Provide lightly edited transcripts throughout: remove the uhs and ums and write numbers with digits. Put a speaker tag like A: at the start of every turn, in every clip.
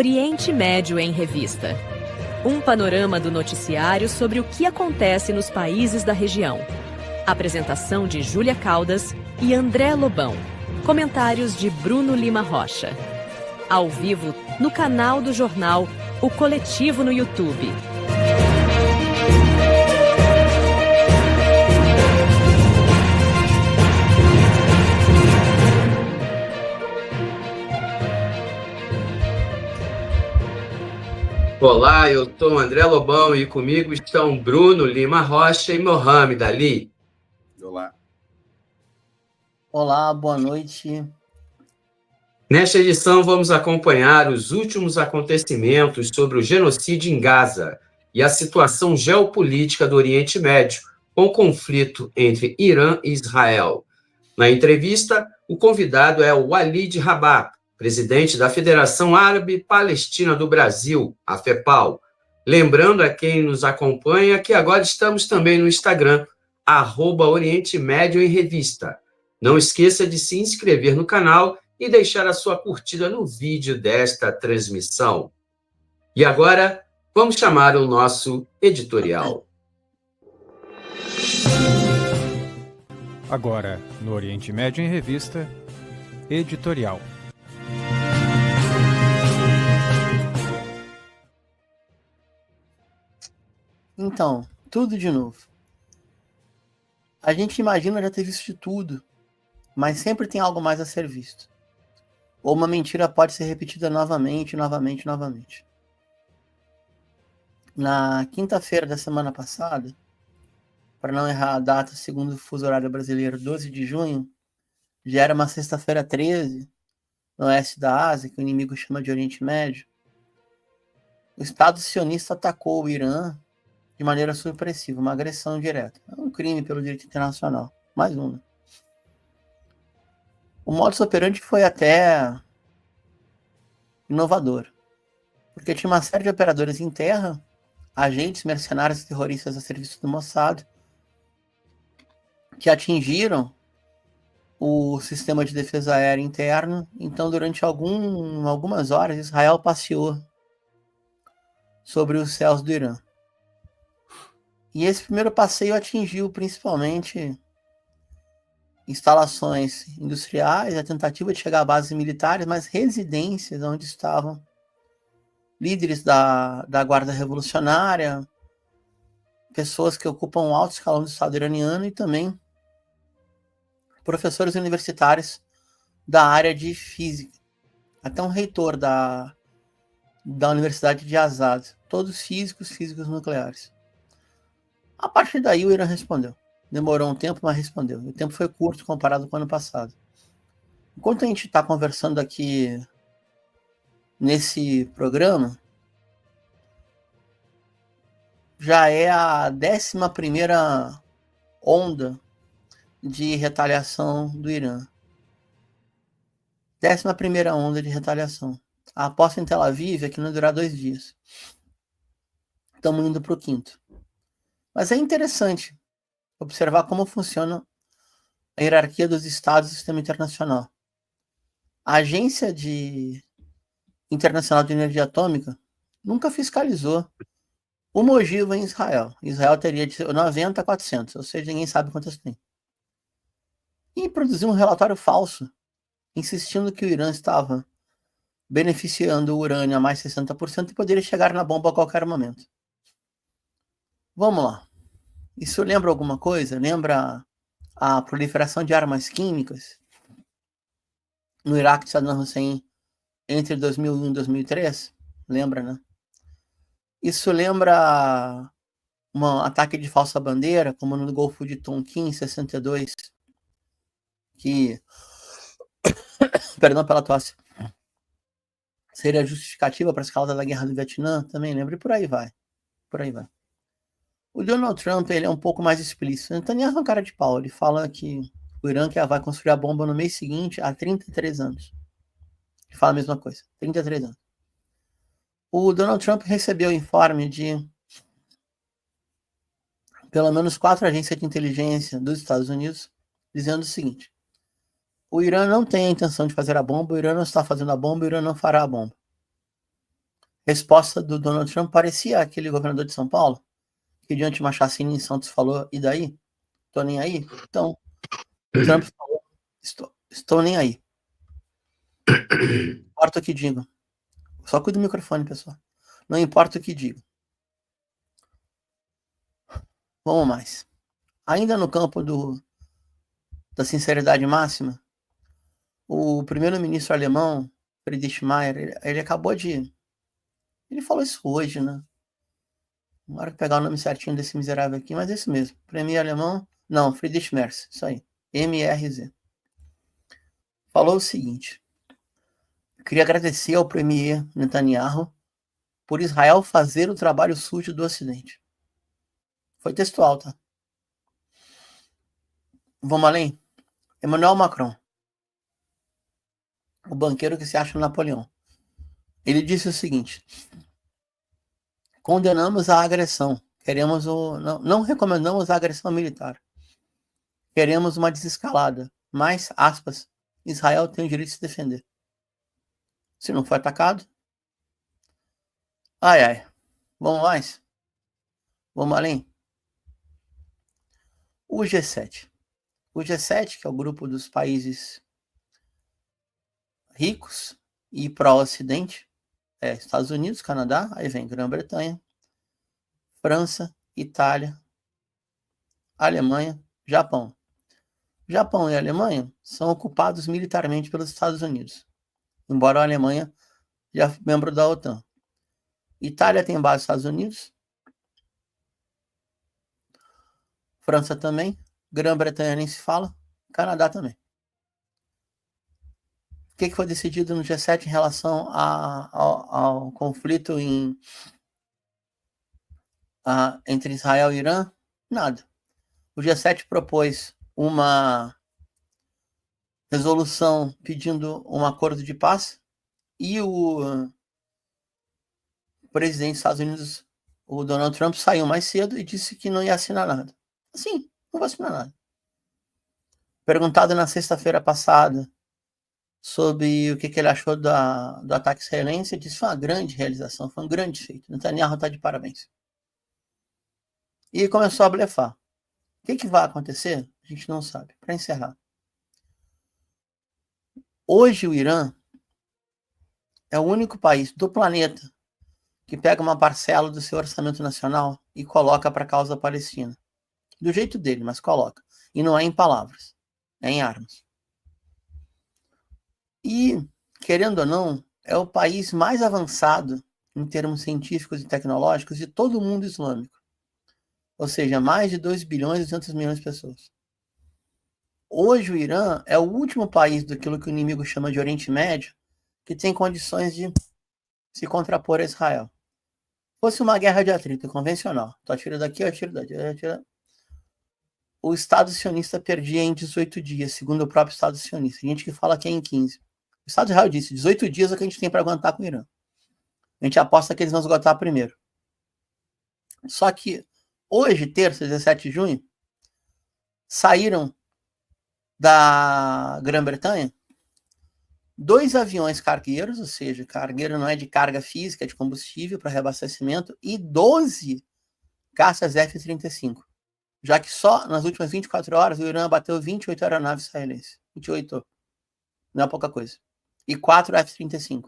A: Oriente Médio em Revista. Um panorama do noticiário sobre o que acontece nos países da região. Apresentação de Júlia Caldas e André Lobão. Comentários de Bruno Lima Rocha. Ao vivo, no canal do jornal O Coletivo no YouTube.
B: Olá, eu sou André Lobão e comigo estão Bruno Lima Rocha e Mohamed Ali.
C: Olá.
D: Olá, boa noite.
B: Nesta edição vamos acompanhar os últimos acontecimentos sobre o genocídio em Gaza e a situação geopolítica do Oriente Médio, com o conflito entre Irã e Israel. Na entrevista, o convidado é o Walid Rabah, presidente da Federação Árabe Palestina do Brasil, a FEPAL. Lembrando a quem nos acompanha que agora estamos também no Instagram, @Oriente Médio em Revista. Não esqueça de se inscrever no canal e deixar a sua curtida no vídeo desta transmissão. E agora, vamos chamar o nosso editorial.
E: Agora, no Oriente Médio em Revista, editorial.
D: Então, tudo de novo. A gente imagina já ter visto de tudo, mas sempre tem algo mais a ser visto. Ou uma mentira pode ser repetida novamente. Na quinta-feira da semana passada, para não errar a data, segundo o fuso horário brasileiro, 12 de junho, já era uma sexta-feira 13, no oeste da Ásia, que o inimigo chama de Oriente Médio. O Estado sionista atacou o Irã de maneira supressiva, uma agressão direta. É um crime pelo direito internacional. Mais um, né? O modus operandi foi até inovador, porque tinha uma série de operadores em terra, agentes, mercenários e terroristas a serviço do Mossad, que atingiram o sistema de defesa aérea interno. Então, durante algumas horas, Israel passeou sobre os céus do Irã. E esse primeiro passeio atingiu principalmente instalações industriais, a tentativa de chegar a bases militares, mas residências onde estavam líderes da Guarda Revolucionária, pessoas que ocupam um alto escalão do Estado iraniano e também professores universitários da área de física. Até um reitor da Universidade de Azad. Todos físicos nucleares. A partir daí o Irã respondeu. Demorou um tempo, mas respondeu. O tempo foi curto comparado com o ano passado. Enquanto a gente está conversando aqui nesse programa, já é a 11ª onda de retaliação do Irã. 11ª onda de retaliação. A aposta em Tel Aviv é que não durar 2 dias. Estamos indo para o 5º. Mas é interessante observar como funciona a hierarquia dos estados do sistema internacional. A Agência Internacional de Energia Atômica nunca fiscalizou uma ogiva em Israel. Israel teria de 90 a 400, ou seja, ninguém sabe quantas tem. E produziu um relatório falso, insistindo que o Irã estava beneficiando o urânio a mais 60% e poderia chegar na bomba a qualquer momento. Vamos lá. Isso lembra alguma coisa? Lembra a proliferação de armas químicas no Iraque de Saddam Hussein entre 2001 e 2003? Lembra, né? Isso lembra um ataque de falsa bandeira, como no Golfo de Tonkin, em 62, que, perdão pela tosse, seria justificativa para a escalada da guerra do Vietnã, também lembra, e por aí vai. O Donald Trump, ele é um pouco mais explícito. Netanyahu é um cara de pau. Ele fala que o Irã vai construir a bomba no mês seguinte, há 33 anos. Ele fala a mesma coisa. 33 anos. O Donald Trump recebeu informe de pelo menos 4 agências de inteligência dos Estados Unidos dizendo o seguinte: o Irã não tem a intenção de fazer a bomba, o Irã não está fazendo a bomba, o Irã não fará a bomba. resposta do Donald Trump parecia aquele governador de São Paulo, que diante de uma chacina em Santos falou, e daí? Tô nem aí? Então, o Trump falou, estou nem aí. Não importa o que digo. Só cuida do microfone, pessoal. Não importa o que digo. Vamos mais. Ainda no campo da sinceridade máxima, o primeiro-ministro alemão, Friedrich Merz, ele acabou de... Ele falou isso hoje, né? Não hora que pegar o nome certinho desse miserável aqui, mas é isso mesmo. Premier alemão, não, Friedrich Merz, isso aí. MRZ. Falou o seguinte: queria agradecer ao premier Netanyahu por Israel fazer o trabalho sujo do Ocidente. Foi textual, tá? Vamos além? Emmanuel Macron, o banqueiro que se acha Napoleão, ele disse o seguinte: condenamos a agressão, não recomendamos a agressão militar, queremos uma desescalada, mas, aspas, Israel tem o direito de se defender. Se não foi atacado, ai, vamos mais? Vamos além? O G7. O G7, que é o grupo dos países ricos e pró-Ocidente, é Estados Unidos, Canadá, aí vem Grã-Bretanha, França, Itália, Alemanha, Japão. Japão e Alemanha são ocupados militarmente pelos Estados Unidos, embora a Alemanha já membro da OTAN. Itália tem base nos Estados Unidos, França também, Grã-Bretanha nem se fala, Canadá também. O que foi decidido no G7 em relação ao conflito entre Israel e Irã? Nada. O G7 propôs uma resolução pedindo um acordo de paz e o presidente dos Estados Unidos, o Donald Trump, saiu mais cedo e disse que não ia assinar nada. Sim, não vai assinar nada. Perguntado na sexta-feira passada sobre o que ele achou do ataque israelense, ele disse que foi uma grande realização, foi um grande feito. Netanyahu está de parabéns. E começou a blefar. O que vai acontecer? A gente não sabe. Para encerrar. Hoje o Irã é o único país do planeta que pega uma parcela do seu orçamento nacional e coloca para a causa palestina. Do jeito dele, mas coloca. E não é em palavras, é em armas. E, querendo ou não, é o país mais avançado em termos científicos e tecnológicos de todo o mundo islâmico. Ou seja, mais de 2 bilhões e 200 milhões de pessoas. Hoje o Irã é o último país daquilo que o inimigo chama de Oriente Médio que tem condições de se contrapor a Israel. Fosse uma guerra de atrito convencional, tu atira daqui, eu atiro daqui, o Estado sionista perdia em 18 dias, segundo o próprio Estado sionista. Tem gente que fala que é em 15. O Estado de Israel disse, 18 dias é o que a gente tem para aguentar com o Irã. A gente aposta que eles vão esgotar primeiro. Só que hoje, terça, 17 de junho, saíram da Grã-Bretanha 2 aviões cargueiros, ou seja, cargueiro não é de carga física, é de combustível para reabastecimento, e 12 caças F-35. Já que só nas últimas 24 horas o Irã abateu 28 aeronaves israelenses. 28. Não é pouca coisa. E 4 F-35.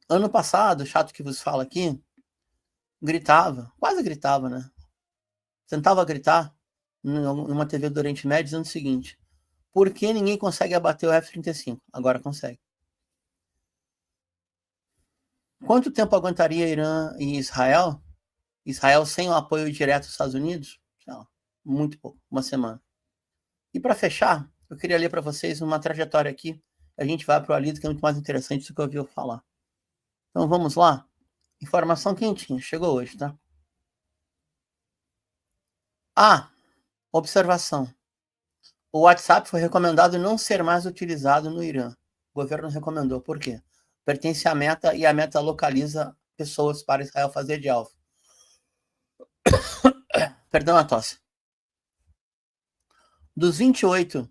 D: Ano passado, chato que vos fala aqui, quase gritava, né? Tentava gritar em uma TV do Oriente Médio dizendo o seguinte: por que ninguém consegue abater o F-35? Agora consegue. Quanto tempo aguentaria Irã e Israel? Israel sem o apoio direto dos Estados Unidos? Não, muito pouco, uma semana. E para fechar, eu queria ler para vocês uma trajetória aqui. A gente vai para o Alido, que é muito mais interessante do que eu ouvi falar. Então vamos lá. Informação quentinha, chegou hoje, tá? Observação. O WhatsApp foi recomendado não ser mais utilizado no Irã. O governo recomendou. Por quê? Pertence à Meta e a Meta localiza pessoas para Israel fazer de alvo. Perdão a tosse. Dos 28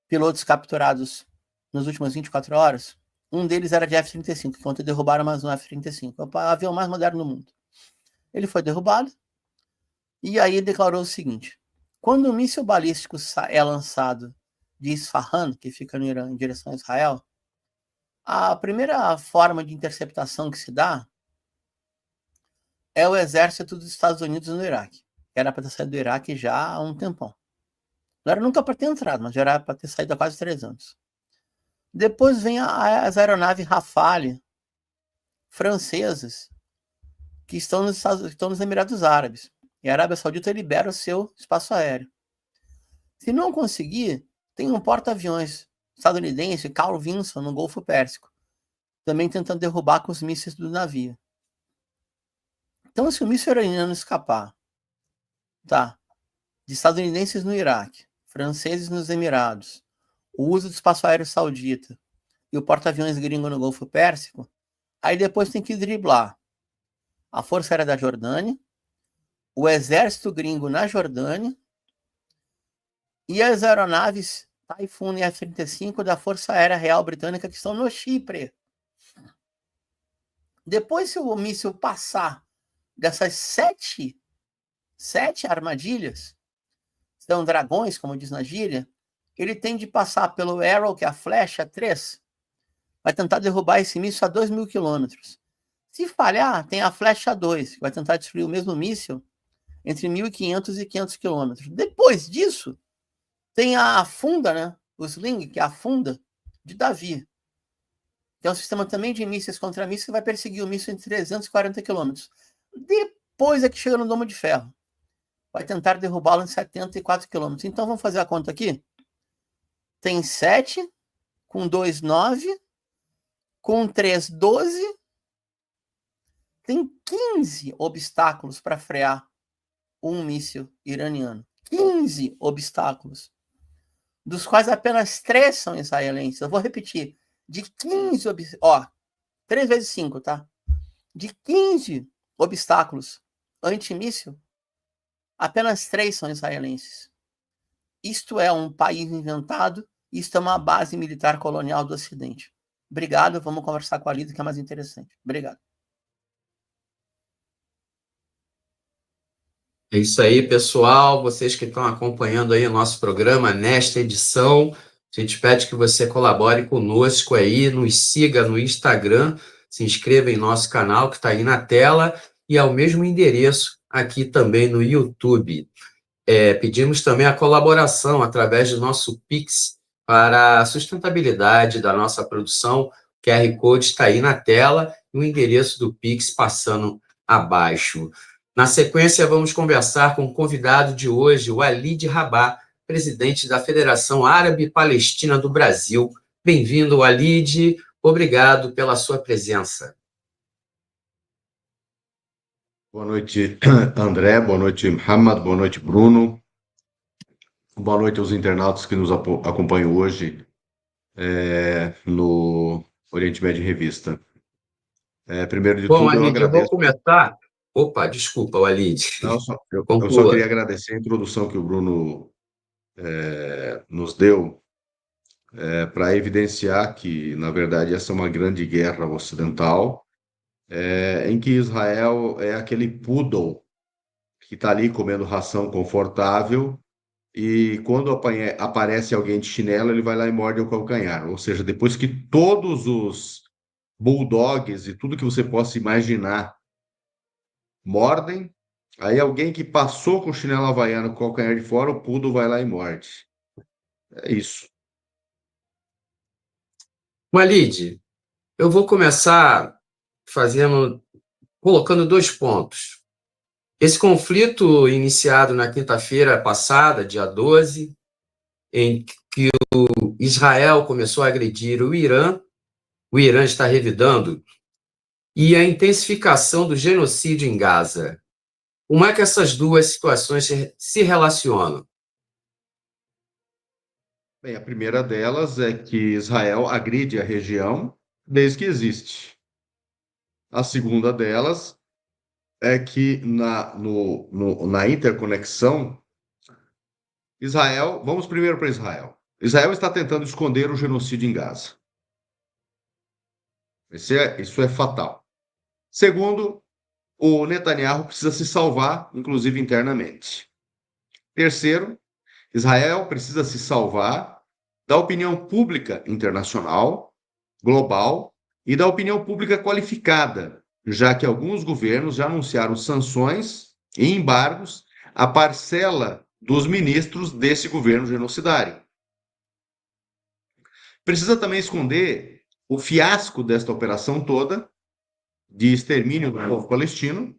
D: pilotos capturados nas últimas 24 horas, Um deles era de F-35, que ontem derrubaram mais um F-35. É o avião mais moderno do mundo. Ele foi derrubado e aí declarou o seguinte: quando o míssil balístico é lançado de Isfahan, que fica no Irã, em direção a Israel, a primeira forma de interceptação que se dá é o exército dos Estados Unidos no Iraque. Era para ter saído do Iraque já há um tempão. Não era nunca para ter entrado, mas já era para ter saído há quase 3 anos. Depois vem as aeronaves Rafale francesas que estão nos Emirados Árabes. E a Arábia Saudita libera o seu espaço aéreo. Se não conseguir, tem um porta-aviões estadunidense, Carl Vinson, no Golfo Pérsico, também tentando derrubar com os mísseis do navio. Então, se o míssil iraniano escapar, tá, de estadunidenses no Iraque, franceses nos Emirados, o uso do espaço aéreo saudita e o porta-aviões gringo no Golfo Pérsico, aí depois tem que driblar a Força Aérea da Jordânia, o exército gringo na Jordânia e as aeronaves Typhoon e F-35 da Força Aérea Real Britânica que estão no Chipre. Depois, se o míssil passar dessas sete armadilhas, são dragões, como diz na gíria, ele tem de passar pelo Arrow, que é a flecha 3, vai tentar derrubar esse míssil a 2.000 quilômetros. Se falhar, tem a flecha 2, que vai tentar destruir o mesmo míssil entre 1.500 e 500 quilômetros. Depois disso, tem a funda, né? O Sling, que é a funda de Davi. Que é um sistema também de mísseis contra mísseis que vai perseguir o míssil em 340 quilômetros. Depois é que chega no Domo de Ferro. Vai tentar derrubá-lo em 74 quilômetros. Então, vamos fazer a conta aqui. Tem 7, com 2, 9, com 3, 12. Tem 15 obstáculos para frear um míssil iraniano. 15 obstáculos. Dos quais apenas 3 são israelenses. Eu vou repetir. De 15 obstáculos. 3 vezes 5, tá? De 15 obstáculos antimíssil, apenas 3 são israelenses. Isto é um país inventado, isto é uma base militar colonial do Ocidente. Obrigado, vamos conversar com a Lida, que é mais interessante. Obrigado.
B: É isso aí, pessoal. Vocês que estão acompanhando aí o nosso programa nesta edição, a gente pede que você colabore conosco aí, nos siga no Instagram, se inscreva em nosso canal que está aí na tela e ao mesmo endereço aqui também no YouTube. Pedimos também a colaboração através do nosso Pix para a sustentabilidade da nossa produção. O QR Code está aí na tela e o endereço do Pix passando abaixo. Na sequência, vamos conversar com o convidado de hoje, o Walid Rabah, presidente da Federação Árabe Palestina do Brasil. Bem-vindo, Walid. Obrigado pela sua presença.
C: Boa noite, André. Boa noite, Muhammad. Boa noite, Bruno. Boa noite aos internautas que nos acompanham hoje no Oriente Médio em Revista. Primeiro de tudo,
B: Walid,
C: eu agradeço.
B: Eu vou começar. Opa, desculpa, Walid.
C: Não, eu só queria agradecer a introdução que o Bruno nos deu para evidenciar que, na verdade, essa é uma grande guerra ocidental, em que Israel é aquele poodle que está ali comendo ração confortável e quando aparece alguém de chinelo, ele vai lá e morde o calcanhar. Ou seja, depois que todos os bulldogs e tudo que você possa imaginar mordem, aí alguém que passou com o chinelo havaiano com o calcanhar de fora, o poodle vai lá e morde. É isso.
B: Walid, eu vou começar colocando 2 pontos. Esse conflito iniciado na quinta-feira passada, dia 12, em que o Israel começou a agredir o Irã está revidando, e a intensificação do genocídio em Gaza. Como é que essas duas situações se relacionam?
C: Bem, a primeira delas é que Israel agride a região desde que existe. A segunda delas é que na interconexão, vamos primeiro para Israel. Israel está tentando esconder o genocídio em Gaza. Isso é fatal. Segundo, o Netanyahu precisa se salvar, inclusive internamente. Terceiro, Israel precisa se salvar da opinião pública internacional, global e da opinião pública qualificada, já que alguns governos já anunciaram sanções e embargos à parcela dos ministros desse governo genocidário. Precisa também esconder o fiasco desta operação toda de extermínio do povo palestino,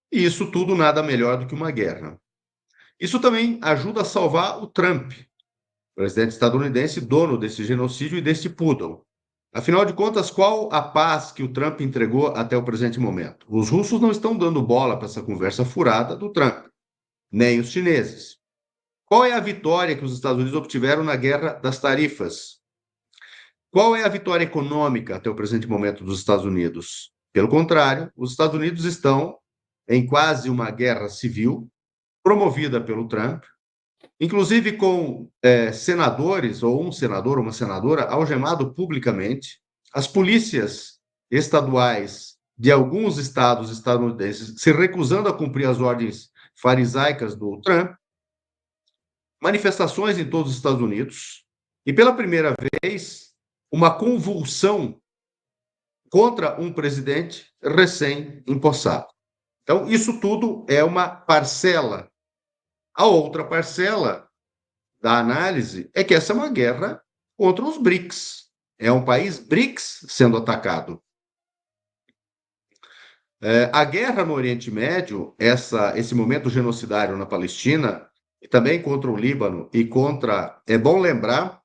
C: e isso tudo nada melhor do que uma guerra. Isso também ajuda a salvar o Trump, presidente estadunidense, dono desse genocídio e deste poodle. Afinal de contas, qual a paz que o Trump entregou até o presente momento? Os russos não estão dando bola para essa conversa furada do Trump, nem os chineses. Qual é a vitória que os Estados Unidos obtiveram na guerra das tarifas? Qual é a vitória econômica até o presente momento dos Estados Unidos? Pelo contrário, os Estados Unidos estão em quase uma guerra civil, promovida pelo Trump, inclusive com senadores, ou um senador, uma senadora, algemado publicamente, as polícias estaduais de alguns estados estadunidenses se recusando a cumprir as ordens farisaicas do Trump, manifestações em todos os Estados Unidos, e pela primeira vez, uma convulsão contra um presidente recém-empossado. Então, isso tudo é uma parcela. A outra parcela da análise é que essa é uma guerra contra os BRICS. É um país BRICS sendo atacado. A guerra no Oriente Médio, esse momento genocidário na Palestina, e também contra o Líbano e contra... É bom lembrar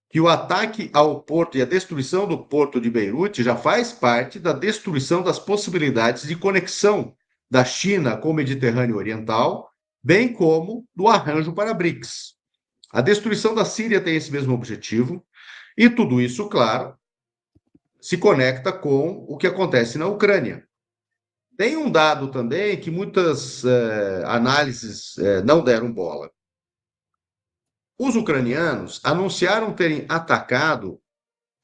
C: que o ataque ao porto e a destruição do porto de Beirute já faz parte da destruição das possibilidades de conexão da China com o Mediterrâneo Oriental, bem como do arranjo para BRICS. A destruição da Síria tem esse mesmo objetivo, e tudo isso, claro, se conecta com o que acontece na Ucrânia. Tem um dado também que muitas análises não deram bola. Os ucranianos anunciaram terem atacado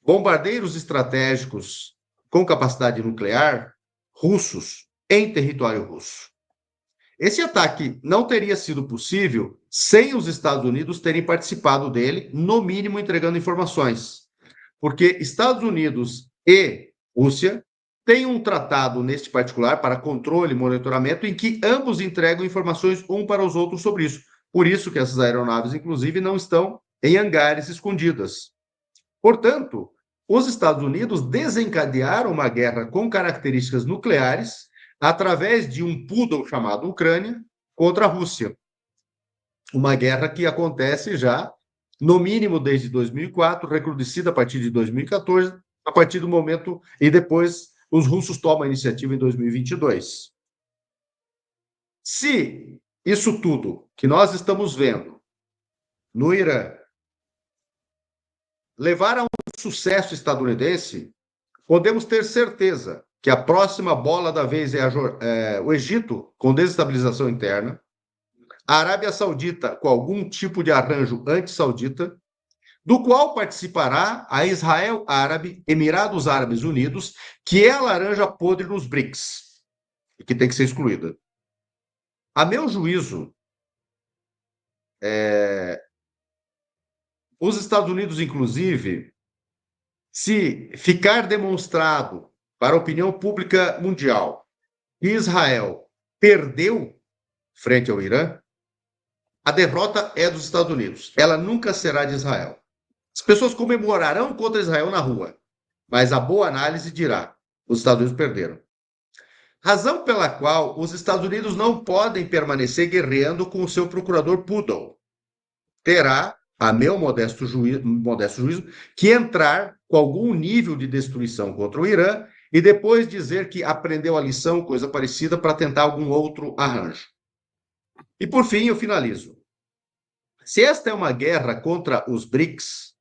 C: bombardeiros estratégicos com capacidade nuclear russos em território russo. Esse ataque não teria sido possível sem os Estados Unidos terem participado dele, no mínimo entregando informações. Porque Estados Unidos e Rússia têm um tratado neste particular para controle e monitoramento em que ambos entregam informações um para os outros sobre isso. Por isso que essas aeronaves, inclusive, não estão em hangares escondidas. Portanto, os Estados Unidos desencadearam uma guerra com características nucleares através de um poodle chamado Ucrânia contra a Rússia. Uma guerra que acontece já, no mínimo desde 2004, recrudescida a partir de 2014, a partir do momento... E depois os russos tomam a iniciativa em 2022. Se isso tudo que nós estamos vendo no Irã levar a um sucesso estadunidense, podemos ter certeza que a próxima bola da vez é o Egito, com desestabilização interna, a Arábia Saudita, com algum tipo de arranjo anti-saudita, do qual participará a Israel Árabe, Emirados Árabes Unidos, que é a laranja podre nos BRICS, e que tem que ser excluída. A meu juízo, os Estados Unidos, inclusive, se ficar demonstrado para a opinião pública mundial que Israel perdeu frente ao Irã, a derrota é dos Estados Unidos. Ela nunca será de Israel. As pessoas comemorarão contra Israel na rua, mas a boa análise dirá: os Estados Unidos perderam. Razão pela qual os Estados Unidos não podem permanecer guerreando com o seu procurador Poodle. Terá, a meu modesto juízo, que entrar com algum nível de destruição contra o Irã e depois dizer que aprendeu a lição, coisa parecida, para tentar algum outro arranjo. E, por fim, eu finalizo. Se esta é uma guerra contra os BRICS,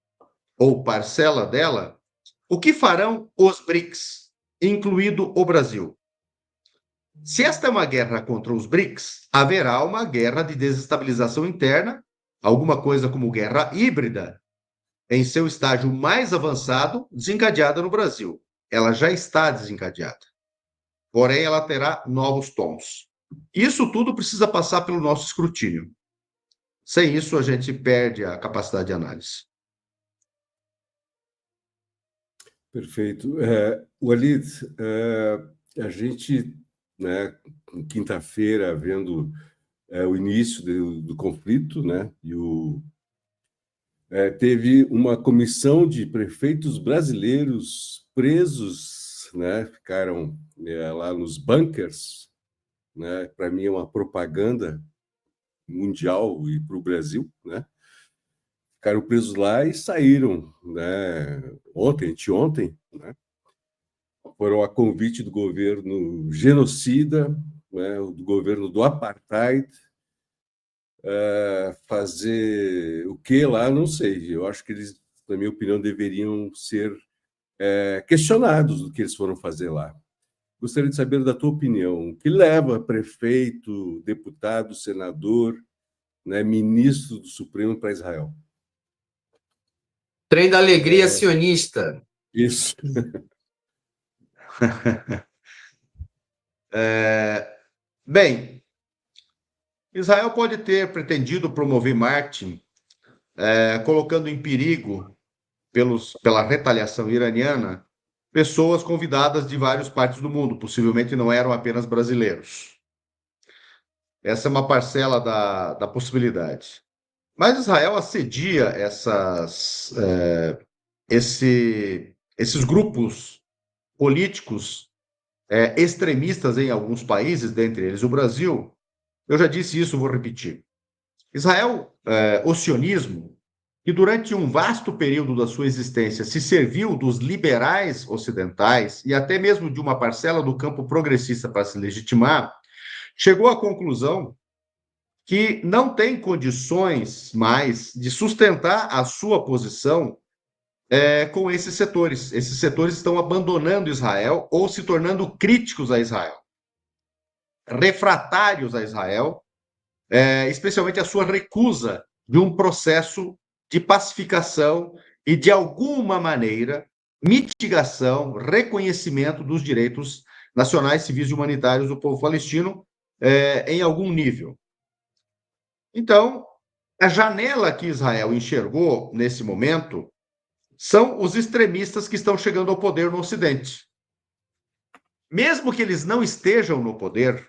C: ou parcela dela, o que farão os BRICS, incluído o Brasil? Se esta é uma guerra contra os BRICS, haverá uma guerra de desestabilização interna, alguma coisa como guerra híbrida, em seu estágio mais avançado, desencadeada no Brasil. ela já está desencadeada. Porém, ela terá novos tons. Isso tudo precisa passar pelo nosso escrutínio. Sem isso, a gente perde a capacidade de análise.
F: Perfeito. Walid, a gente, né, quinta-feira, vendo o início do conflito, né, teve uma comissão de prefeitos brasileiros presos, né, ficaram lá nos bunkers, né, para mim é uma propaganda mundial e para o Brasil, né, ficaram presos lá e saíram, né, anteontem, né, foram a convite do governo genocida, né, do governo do apartheid, fazer o que lá, não sei. Eu acho que eles, na minha opinião, deveriam ser questionados do que eles foram fazer lá. Gostaria de saber da tua opinião. O que leva prefeito, deputado, senador, né, ministro do Supremo para Israel?
B: Trem da alegria sionista.
F: Isso.
C: Bem, Israel pode ter pretendido promover Martin, colocando em perigo, pela retaliação iraniana, pessoas convidadas de várias partes do mundo, possivelmente não eram apenas brasileiros. Essa é uma parcela da possibilidade. Mas Israel assedia esses grupos políticos extremistas em alguns países, dentre eles o Brasil. Eu já disse isso, vou repetir. Israel, o sionismo, que durante um vasto período da sua existência se serviu dos liberais ocidentais e até mesmo de uma parcela do campo progressista para se legitimar, chegou à conclusão que não tem condições mais de sustentar a sua posição com esses setores. Esses setores estão abandonando Israel ou se tornando críticos a Israel, refratários a Israel, especialmente a sua recusa de um processo de pacificação e, de alguma maneira, mitigação, reconhecimento dos direitos nacionais, civis e humanitários do povo palestino em algum nível. Então, a janela que Israel enxergou nesse momento são os extremistas que estão chegando ao poder no Ocidente. Mesmo que eles não estejam no poder,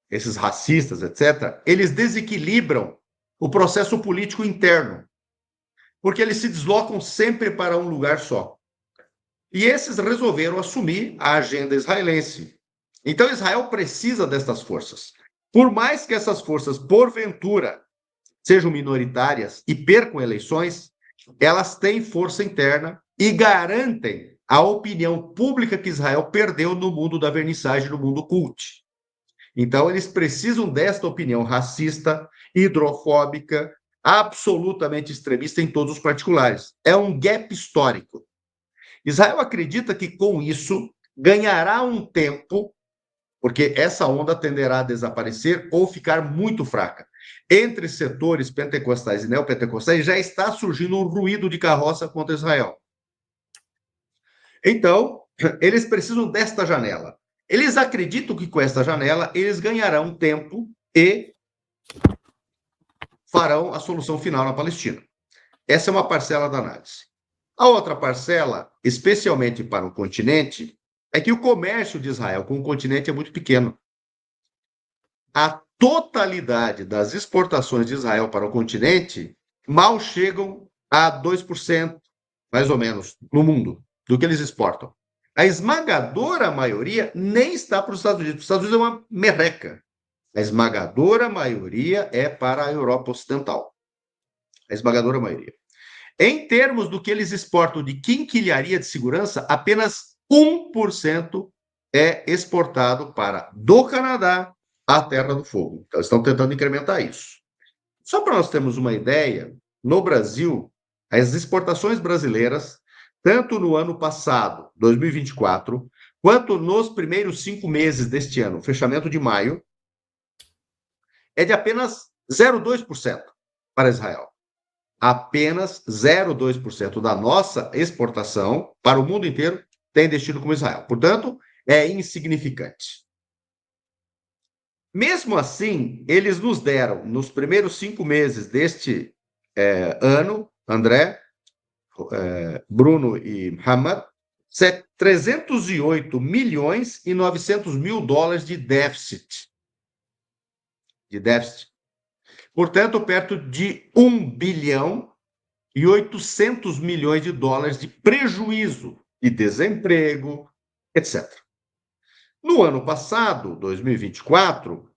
C: esses racistas, etc., eles desequilibram o processo político interno, porque eles se deslocam sempre para um lugar só. E esses resolveram assumir a agenda israelense. Então, Israel precisa destas forças. Por mais que essas forças, porventura, sejam minoritárias e percam eleições, elas têm força interna e garantem a opinião pública que Israel perdeu no mundo da vernissagem, no mundo cult. Então, eles precisam desta opinião racista, hidrofóbica, absolutamente extremista em todos os particulares. É um gap histórico. Israel acredita que, com isso, ganhará um tempo, porque essa onda tenderá a desaparecer ou ficar muito fraca. Entre setores pentecostais e neopentecostais já está surgindo um ruído de carroça contra Israel. Então, eles precisam desta janela. Eles acreditam que com esta janela eles ganharão tempo e farão a solução final na Palestina. Essa é uma parcela da análise. A outra parcela, especialmente para o continente, é que o comércio de Israel com o continente é muito pequeno. A totalidade das exportações de Israel para o continente mal chegam a 2%, mais ou menos, no mundo, do que eles exportam. A esmagadora maioria nem está para os Estados Unidos. Os Estados Unidos é uma merreca. A esmagadora maioria é para a Europa Ocidental. A esmagadora maioria. Em termos do que eles exportam de quinquilharia de segurança, apenas 1% é exportado para do Canadá à Terra do Fogo. Então, estão tentando incrementar isso. Só para nós termos uma ideia, no Brasil, as exportações brasileiras, tanto no ano passado, 2024, quanto nos primeiros 5 meses deste ano, fechamento de maio, é de apenas 0,2% para Israel. Apenas 0,2% da nossa exportação para o mundo inteiro tem destino como Israel. Portanto, é insignificante. Mesmo assim, eles nos deram, nos primeiros 5 meses deste ano, André, Bruno e Muhammad, 308 milhões e 900 mil dólares de déficit. Portanto, perto de 1 bilhão e 800 milhões de dólares de prejuízo, de desemprego, etc. No ano passado, 2024,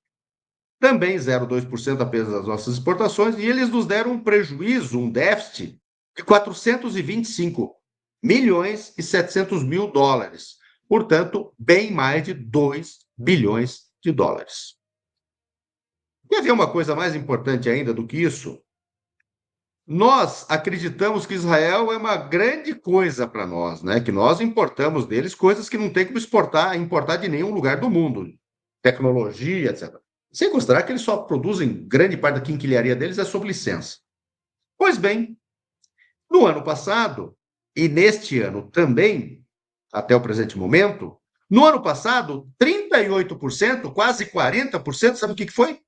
C: também 0,2% apenas das nossas exportações, e eles nos deram um prejuízo, um déficit, de 425 milhões e 700 mil dólares. Portanto, bem mais de 2 bilhões de dólares. E havia uma coisa mais importante ainda do que isso. Nós acreditamos que Israel é uma grande coisa para nós, né? Que nós importamos deles coisas que não tem como importar de nenhum lugar do mundo. Tecnologia, etc. Sem considerar que eles só produzem, grande parte da quinquilharia deles é sob licença. Pois bem, no ano passado, e neste ano também, até o presente momento, no ano passado, 38%, quase 40%, sabe o que foi?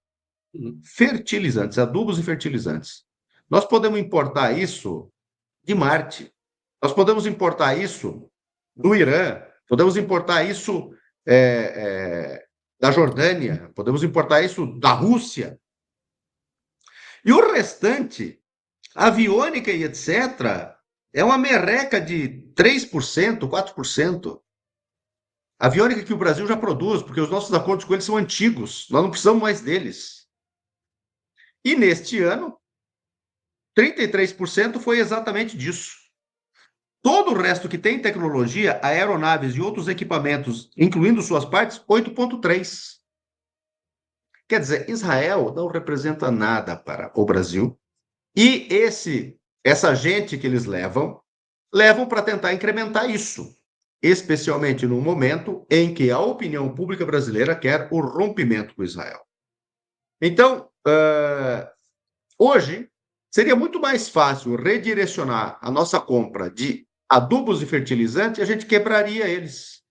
C: Fertilizantes, adubos e fertilizantes. Nós podemos importar isso de Marte, nós podemos importar isso do Irã, podemos importar isso da Jordânia, podemos importar isso da Rússia. E o restante, aviônica e etc., é uma merreca de 3%, 4%. Aviônica que o Brasil já produz, porque os nossos acordos com eles são antigos, nós não precisamos mais deles. E neste ano, 33% foi exatamente disso. Todo o resto que tem tecnologia, aeronaves e outros equipamentos, incluindo suas partes, 8,3%. Quer dizer, Israel não representa nada para o Brasil. E essa gente que eles levam para tentar incrementar isso, especialmente no momento em que a opinião pública brasileira quer o rompimento com Israel. Então, hoje, seria muito mais fácil redirecionar a nossa compra de adubos e fertilizantes e a gente quebraria eles.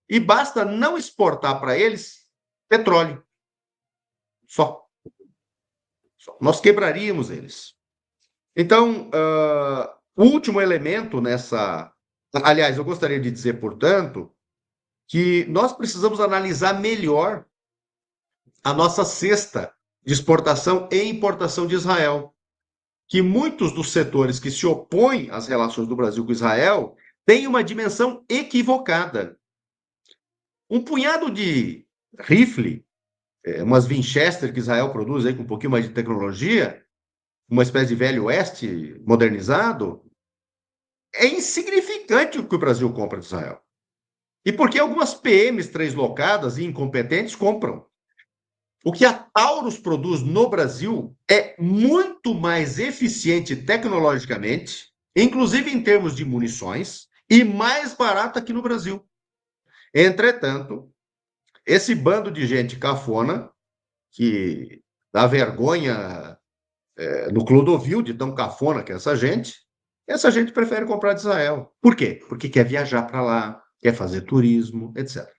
C: E basta não exportar para eles petróleo. Só. Nós quebraríamos eles. Então, o último elemento nessa... Aliás, eu gostaria de dizer, portanto, que nós precisamos analisar melhor a nossa cesta de exportação e importação de Israel. Que muitos dos setores que se opõem às relações do Brasil com Israel têm uma dimensão equivocada. Um punhado de rifle, umas Winchester que Israel produz aí com um pouquinho mais de tecnologia, uma espécie de velho oeste modernizado, é insignificante o que o Brasil compra de Israel. E porque algumas PMs translocadas e incompetentes compram. O que a Taurus produz no Brasil é muito mais eficiente tecnologicamente, inclusive em termos de munições, e mais barato aqui no Brasil. Entretanto, esse bando de gente cafona, que dá vergonha no Clodovil de tão cafona que é essa gente prefere comprar de Israel. Por quê? Porque quer viajar para lá, quer fazer turismo, etc.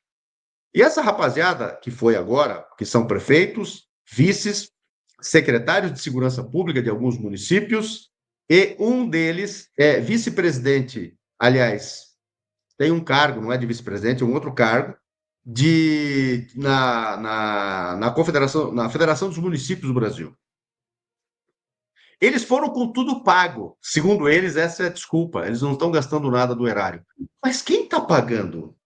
C: E essa rapaziada que foi agora, que são prefeitos, vices, secretários de segurança pública de alguns municípios, e um deles é vice-presidente, aliás, tem um cargo, não é de vice-presidente, é um outro cargo, na Confederação, na Federação dos Municípios do Brasil. Eles foram com tudo pago. Segundo eles, essa é a desculpa. Eles não estão gastando nada do erário. Mas quem está pagando?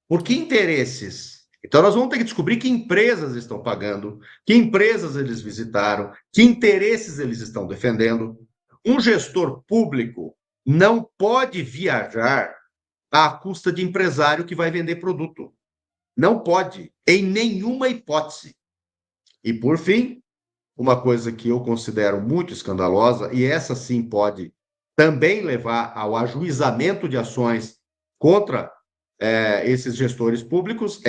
C: Por que interesses? Então, nós vamos ter que descobrir que empresas estão pagando, que empresas eles visitaram, que interesses eles estão defendendo. Um gestor público não pode viajar à custa de empresário que vai vender produto. Não pode, em nenhuma hipótese. E, por fim, uma coisa que eu considero muito escandalosa, e essa sim pode também levar ao ajuizamento de ações contra esses gestores públicos,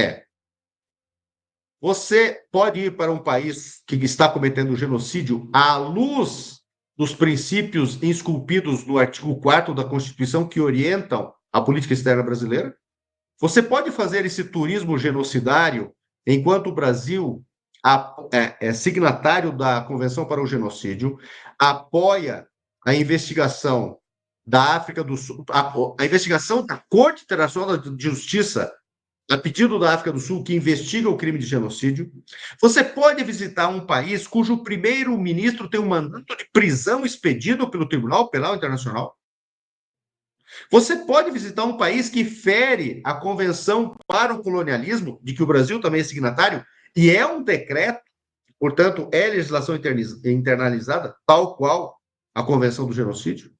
C: você pode ir para um país que está cometendo genocídio à luz dos princípios esculpidos no artigo 4º da Constituição que orientam a política externa brasileira? Você pode fazer esse turismo genocidário enquanto o Brasil é signatário da Convenção para o Genocídio, apoia a investigação da África do Sul, a investigação da Corte Internacional de Justiça, a pedido da África do Sul, que investiga o crime de genocídio. Você pode visitar um país cujo primeiro-ministro tem um mandato de prisão expedido pelo Tribunal Penal Internacional? Você pode visitar um país que fere a Convenção para o Colonialismo, de que o Brasil também é signatário, e é um decreto, portanto, é legislação internalizada, tal qual a Convenção do Genocídio?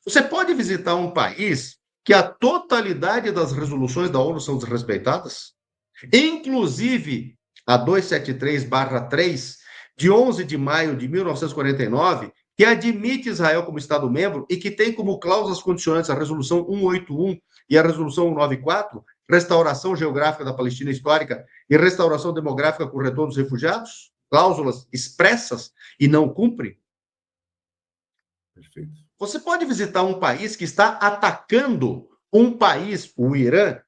C: Você pode visitar um país que a totalidade das resoluções da ONU são desrespeitadas? Inclusive a 273/3, de 11 de maio de 1949, que admite Israel como Estado-membro e que tem como cláusulas condicionantes a Resolução 181 e a Resolução 194, restauração geográfica da Palestina histórica e restauração demográfica com o retorno dos refugiados, cláusulas expressas e não cumpre?
F: Perfeito.
C: Você pode visitar um país que está atacando um país, o Irã,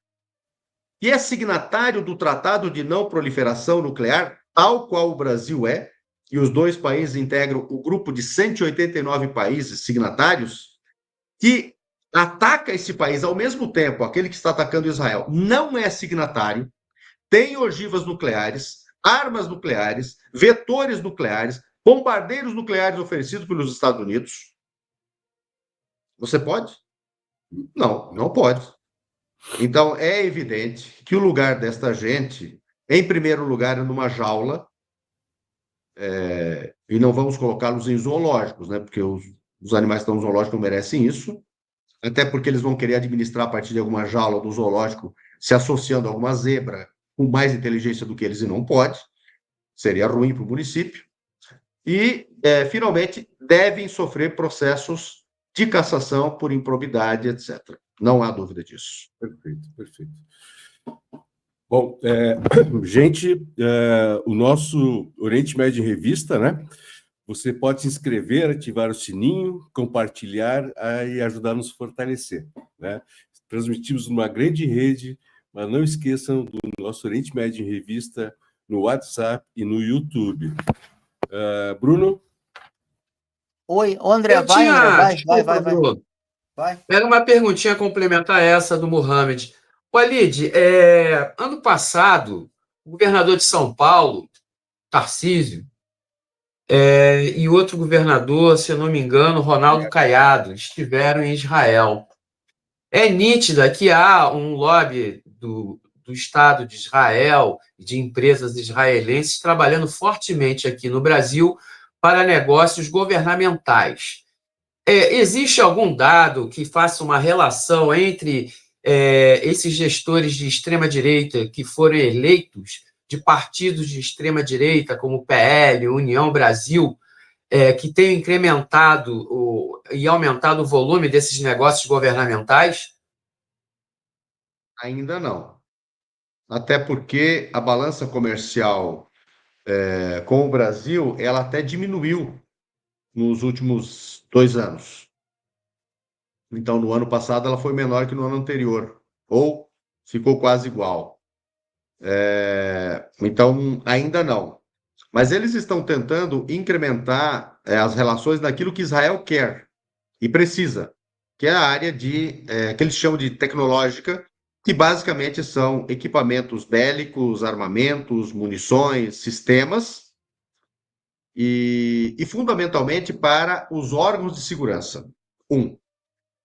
C: que é signatário do Tratado de Não Proliferação Nuclear, tal qual o Brasil é, e os dois países integram o grupo de 189 países signatários, que ataca esse país ao mesmo tempo, aquele que está atacando Israel, não é signatário, tem ogivas nucleares, armas nucleares, vetores nucleares, bombardeiros nucleares oferecidos pelos Estados Unidos. Você pode? Não, não pode. Então, é evidente que o lugar desta gente, em primeiro lugar, é numa jaula, e não vamos colocá-los em zoológicos, né? Porque os animais que estão no zoológico não merecem isso, até porque eles vão querer administrar a partir de alguma jaula do zoológico, se associando a alguma zebra com mais inteligência do que eles, e não pode. Seria ruim para o município. E, finalmente, devem sofrer processos de cassação por improbidade, etc. Não há dúvida disso.
F: Perfeito, perfeito. Bom, gente, o nosso Oriente Médio em Revista, né? Você pode se inscrever, ativar o sininho, compartilhar e ajudar a nos fortalecer, né? Transmitimos numa grande rede, mas não esqueçam do nosso Oriente Médio em Revista no WhatsApp e no YouTube. Bruno?
D: Oi, André, André, vai.
B: Era uma perguntinha complementar a essa do Mohamed. Walid, ano passado, o governador de São Paulo, Tarcísio, e outro governador, se eu não me engano, Ronaldo Caiado, estiveram em Israel. É nítida que há um lobby do Estado de Israel, de empresas israelenses, trabalhando fortemente aqui no Brasil para negócios governamentais. Existe algum dado que faça uma relação entre esses gestores de extrema-direita que foram eleitos de partidos de extrema-direita, como o PL, União Brasil, que tenham incrementado e aumentado o volume desses negócios governamentais?
C: Ainda não. Até porque a balança comercial com o Brasil, ela até diminuiu nos últimos 2 anos. Então, no ano passado, ela foi menor que no ano anterior, ou ficou quase igual. Então, ainda não. Mas eles estão tentando incrementar as relações naquilo que Israel quer e precisa, que é a área que eles chamam de tecnológica, que basicamente são equipamentos bélicos, armamentos, munições, sistemas, e fundamentalmente para os órgãos de segurança. 1.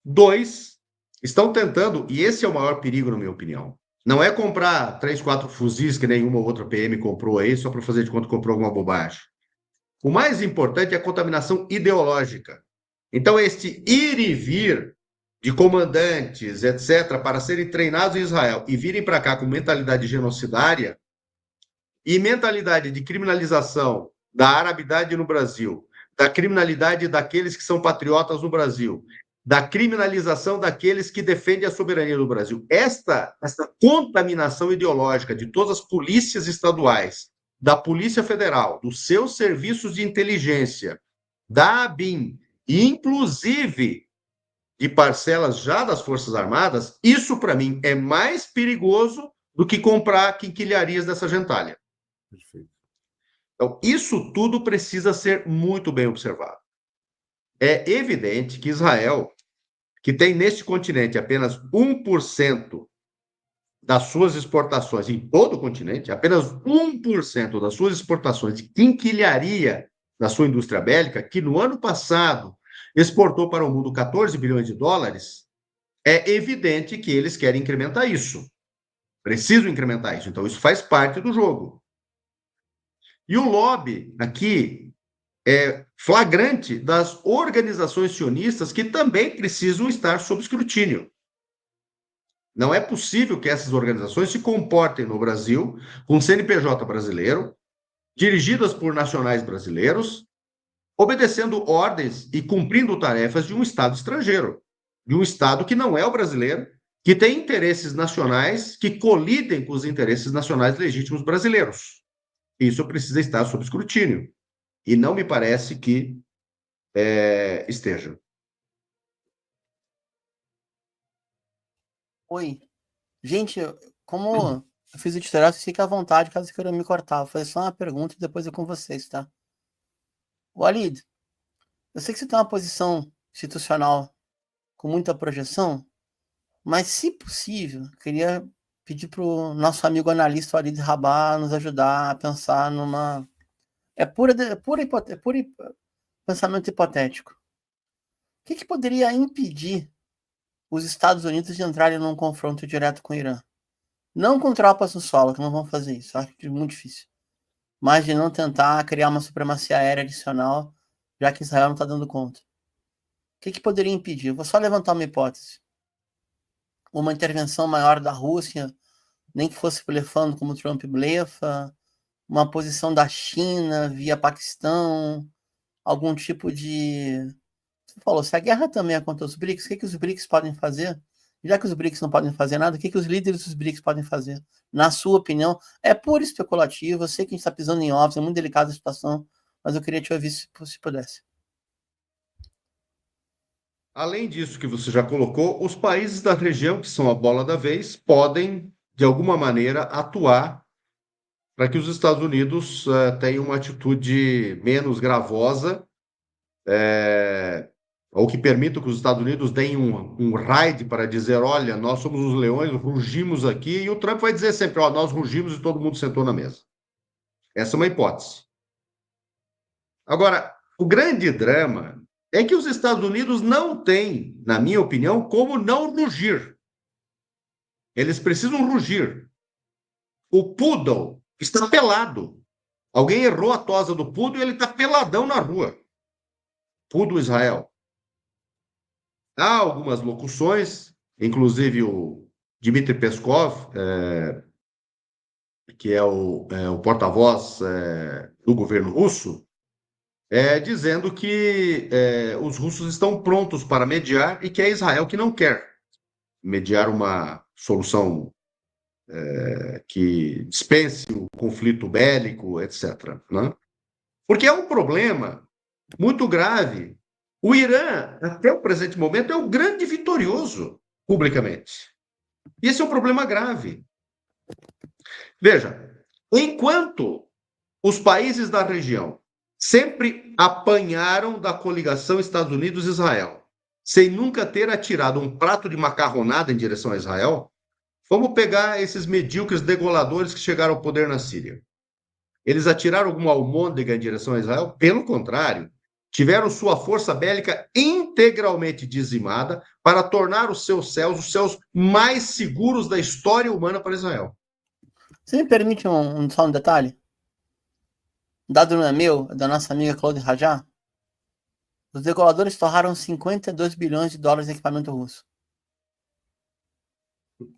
C: 2, estão tentando, e esse é o maior perigo, na minha opinião, não é comprar 3, 4 fuzis que nenhuma outra PM comprou aí, só para fazer de conta que comprou alguma bobagem. O mais importante é a contaminação ideológica. Então, este ir e vir de comandantes, etc., para serem treinados em Israel e virem para cá com mentalidade genocidária e mentalidade de criminalização da arabidade no Brasil, da criminalidade daqueles que são patriotas no Brasil, da criminalização daqueles que defendem a soberania do Brasil. Esta contaminação ideológica de todas as polícias estaduais, da Polícia Federal, dos seus serviços de inteligência, da ABIN, e inclusive de parcelas já das Forças Armadas, isso, para mim, é mais perigoso do que comprar quinquilharias dessa gentalha.
F: Perfeito.
C: Então, isso tudo precisa ser muito bem observado. É evidente que Israel, que tem neste continente apenas 1% das suas exportações, em todo o continente, apenas 1% das suas exportações de quinquilharia da sua indústria bélica, que no ano passado exportou para o mundo 14 bilhões de dólares, é evidente que eles querem incrementar isso. Precisam incrementar isso. Então, isso faz parte do jogo. E o lobby aqui é flagrante das organizações sionistas que também precisam estar sob escrutínio. Não é possível que essas organizações se comportem no Brasil com CNPJ brasileiro, dirigidas por nacionais brasileiros, obedecendo ordens e cumprindo tarefas de um Estado estrangeiro, de um Estado que não é o brasileiro, que tem interesses nacionais que colidem com os interesses nacionais legítimos brasileiros. Isso precisa estar sob escrutínio. E não me parece que esteja.
D: Oi. Gente, como eu fiz o editorial, vocês fiquem à vontade, caso queiram me cortar. Vou fazer só uma pergunta e depois eu com vocês, tá? Walid, eu sei que você tem uma posição institucional com muita projeção, mas, se possível, eu queria pedir para o nosso amigo analista Walid Rabah nos ajudar a pensar numa... É puro pensamento hipotético. O que poderia impedir os Estados Unidos de entrarem num confronto direto com o Irã? Não com tropas no solo, que não vão fazer isso, acho muito difícil. Mas de não tentar criar uma supremacia aérea adicional, já que Israel não está dando conta. O que poderia impedir? Eu vou só levantar uma hipótese. Uma intervenção maior da Rússia, nem que fosse blefando como Trump blefa, uma posição da China via Paquistão, algum tipo de... Você falou, se a guerra também é contra os BRICS, o que os BRICS podem fazer? Já que os BRICS não podem fazer nada, o que os líderes dos BRICS podem fazer? Na sua opinião, é puro especulativo, eu sei que a gente está pisando em ovos, é muito delicada a situação, mas eu queria te ouvir se pudesse.
C: Além disso que você já colocou, os países da região, que são a bola da vez, podem, de alguma maneira, atuar para que os Estados Unidos tenham uma atitude menos gravosa, ou que permita que os Estados Unidos deem um raid para dizer, olha, nós somos os leões, rugimos aqui, e o Trump vai dizer sempre, ó, nós rugimos e todo mundo sentou na mesa. Essa é uma hipótese. Agora, o grande drama é que os Estados Unidos não têm, na minha opinião, como não rugir. Eles precisam rugir. O poodle está pelado. Alguém errou a tosa do poodle e ele está peladão na rua. Poodle Israel. Há algumas locuções, inclusive o Dmitry Peskov, que é o porta-voz do governo russo, dizendo que os russos estão prontos para mediar e que é Israel que não quer mediar uma solução que dispense o conflito bélico, etc. Né? Porque é um problema muito grave. O Irã, até o presente momento, é o grande vitorioso publicamente. E esse é um problema grave. Veja, enquanto os países da região sempre apanharam da coligação Estados Unidos-Israel, sem nunca ter atirado um prato de macarronada em direção a Israel, vamos pegar esses medíocres degoladores que chegaram ao poder na Síria. Eles atiraram alguma almôndega em direção a Israel? Pelo contrário, tiveram sua força bélica integralmente dizimada para tornar os seus céus mais seguros da história humana para Israel.
D: Você me permite só um detalhe? O dado não é meu, é da nossa amiga Claude Rajá. Os degoladores torraram 52 bilhões de dólares em equipamento russo.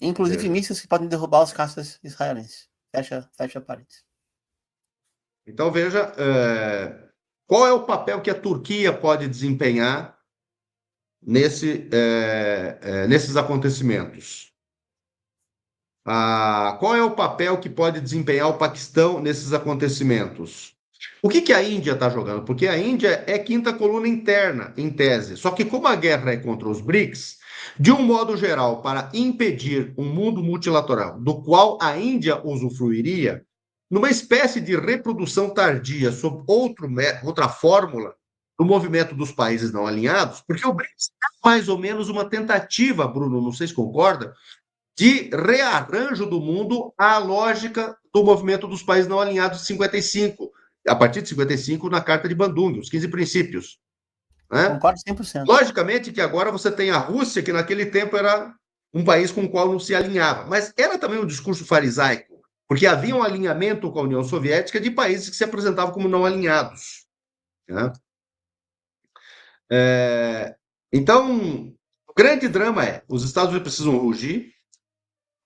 D: Inclusive mísseis que podem derrubar os caças israelenses. Fecha parênteses.
C: Então, veja, qual é o papel que a Turquia pode desempenhar nesses acontecimentos? Qual é o papel que pode desempenhar o Paquistão nesses acontecimentos? O que a Índia está jogando? Porque a Índia é quinta coluna interna, em tese. Só que como a guerra é contra os BRICS, de um modo geral, para impedir um mundo multilateral, do qual a Índia usufruiria, numa espécie de reprodução tardia sob outra fórmula do movimento dos países não alinhados, porque o BRICS é mais ou menos uma tentativa, Bruno, não sei se concorda, de rearranjo do mundo à lógica do movimento dos países não alinhados de 55, a partir de 55, na Carta de Bandung, os 15 princípios. Né?
D: Concordo 100%.
C: Logicamente que agora você tem a Rússia, que naquele tempo era um país com o qual não se alinhava, mas era também um discurso farisaico, porque havia um alinhamento com a União Soviética de países que se apresentavam como não alinhados. Né? Então, o grande drama é, os Estados Unidos precisam rugir,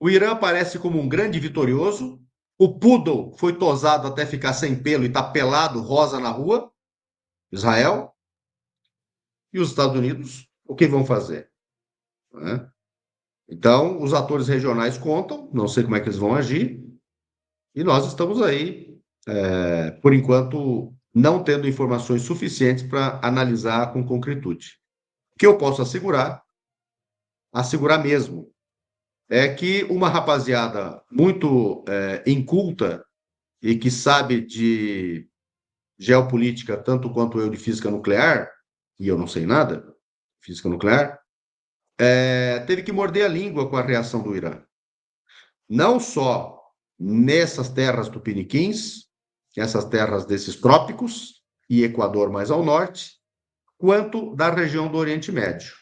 C: o Irã aparece como um grande vitorioso, o poodle foi tosado até ficar sem pelo e está pelado, rosa na rua, Israel, e os Estados Unidos, o que vão fazer? Né? Então, os atores regionais contam, não sei como é que eles vão agir, e nós estamos aí, por enquanto, não tendo informações suficientes para analisar com concretude. O que eu posso assegurar mesmo, é que uma rapaziada muito inculta e que sabe de geopolítica tanto quanto eu de física nuclear, e eu não sei nada de física nuclear, teve que morder a língua com a reação do Irã. Não só nessas terras tupiniquins, essas terras desses trópicos, e Equador mais ao norte, quanto da região do Oriente Médio.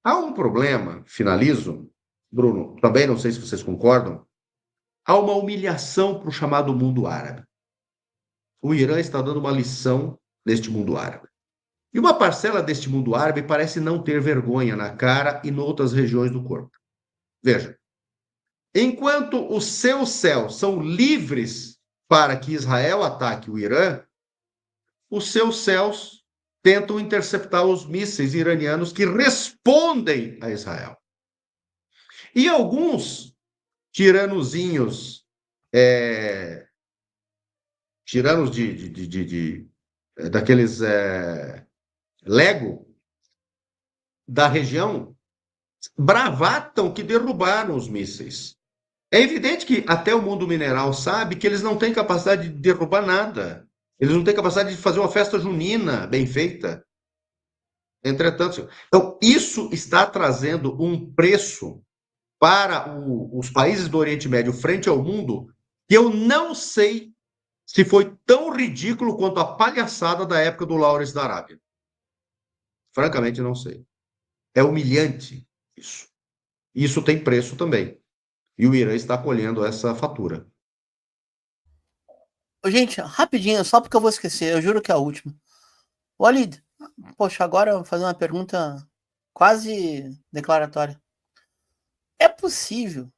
C: Há um problema, finalizo, Bruno, também não sei se vocês concordam, há uma humilhação para o chamado mundo árabe. O Irã está dando uma lição neste mundo árabe. E uma parcela deste mundo árabe parece não ter vergonha na cara e em outras regiões do corpo. Veja, enquanto os seus céus são livres para que Israel ataque o Irã, os seus céus tentam interceptar os mísseis iranianos que respondem a Israel. E alguns tiranozinhos, tiranos daqueles Lego da região, bravatam que derrubaram os mísseis. É evidente que até o mundo mineral sabe que eles não têm capacidade de derrubar nada. Eles não têm capacidade de fazer uma festa junina bem feita. Entretanto, então, isso está trazendo um preço para os países do Oriente Médio frente ao mundo que eu não sei se foi tão ridículo quanto a palhaçada da época do Lawrence da Arábia. Francamente, não sei. É humilhante isso. Isso tem preço também. E o Irã está colhendo essa fatura.
D: Gente, rapidinho, só porque eu vou esquecer, eu juro que é a última. Walid, poxa, agora eu vou fazer uma pergunta quase declaratória. É possível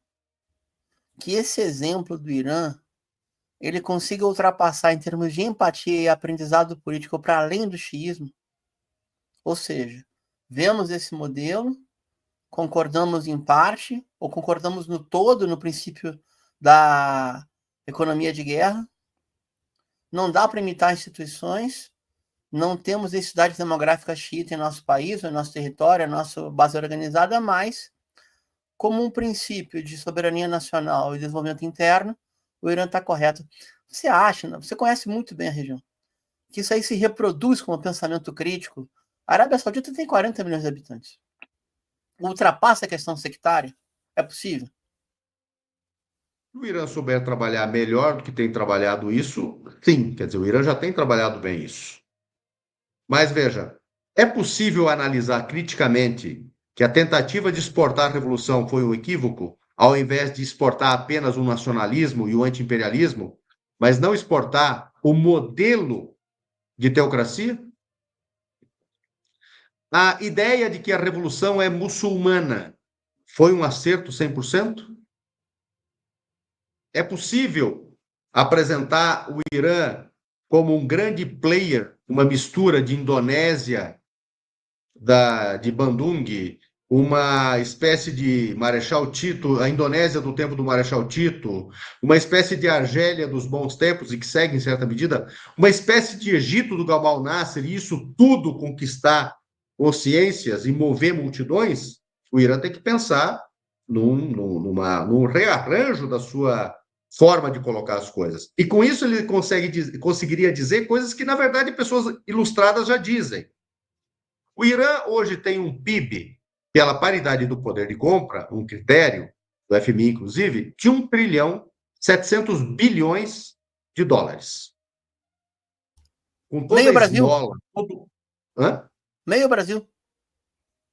D: que esse exemplo do Irã ele consiga ultrapassar em termos de empatia e aprendizado político para além do xiismo? Ou seja, vemos esse modelo, concordamos em parte, ou concordamos no todo, no princípio da economia de guerra, não dá para imitar instituições, não temos densidade demográfica xiita em nosso país, em nosso território, em nossa base organizada, mas, como um princípio de soberania nacional e desenvolvimento interno, o Irã está correto. Você acha, você conhece muito bem a região, que isso aí se reproduz como pensamento crítico? A Arábia Saudita tem 40 milhões de habitantes. Ultrapassa a questão sectária? É possível?
C: Se o Irã souber trabalhar melhor do que tem trabalhado isso, sim. Quer dizer, o Irã já tem trabalhado bem isso. Mas, veja, é possível analisar criticamente que a tentativa de exportar a revolução foi um equívoco, ao invés de exportar apenas o nacionalismo e o anti-imperialismo, mas não exportar o modelo de teocracia? A ideia de que a revolução é muçulmana foi um acerto 100%? É possível apresentar o Irã como um grande player, uma mistura de Indonésia, de Bandung uma espécie de Marechal Tito, a Indonésia do tempo do Marechal Tito, uma espécie de Argélia dos bons tempos, e que segue em certa medida, uma espécie de Egito do Gamal Nasser, e isso tudo conquistar consciências e mover multidões, o Irã tem que pensar num rearranjo da sua forma de colocar as coisas. E com isso ele conseguiria dizer coisas que, na verdade, pessoas ilustradas já dizem. O Irã hoje tem um PIB, pela paridade do poder de compra, um critério do FMI, inclusive, de 1 trilhão 700 bilhões de dólares. Com toda
D: Meio
C: a
D: Brasil.
C: esmola... Hã?
D: Meio Brasil.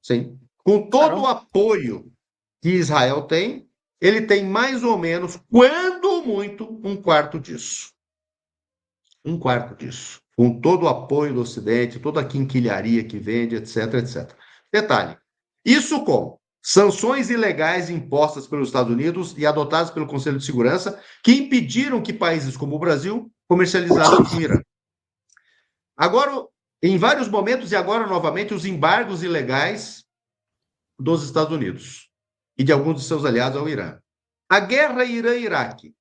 C: Sim. Com todo o apoio que Israel tem, ele tem mais ou menos, quando muito, um quarto disso. Um quarto disso. Com todo o apoio do Ocidente, toda a quinquilharia que vende, etc, etc. Detalhe, isso com sanções ilegais impostas pelos Estados Unidos e adotadas pelo Conselho de Segurança, que impediram que países como o Brasil comercializassem com o Irã. Agora, em vários momentos, e agora novamente, os embargos ilegais dos Estados Unidos e de alguns de seus aliados ao Irã. A guerra Irã-Iraque,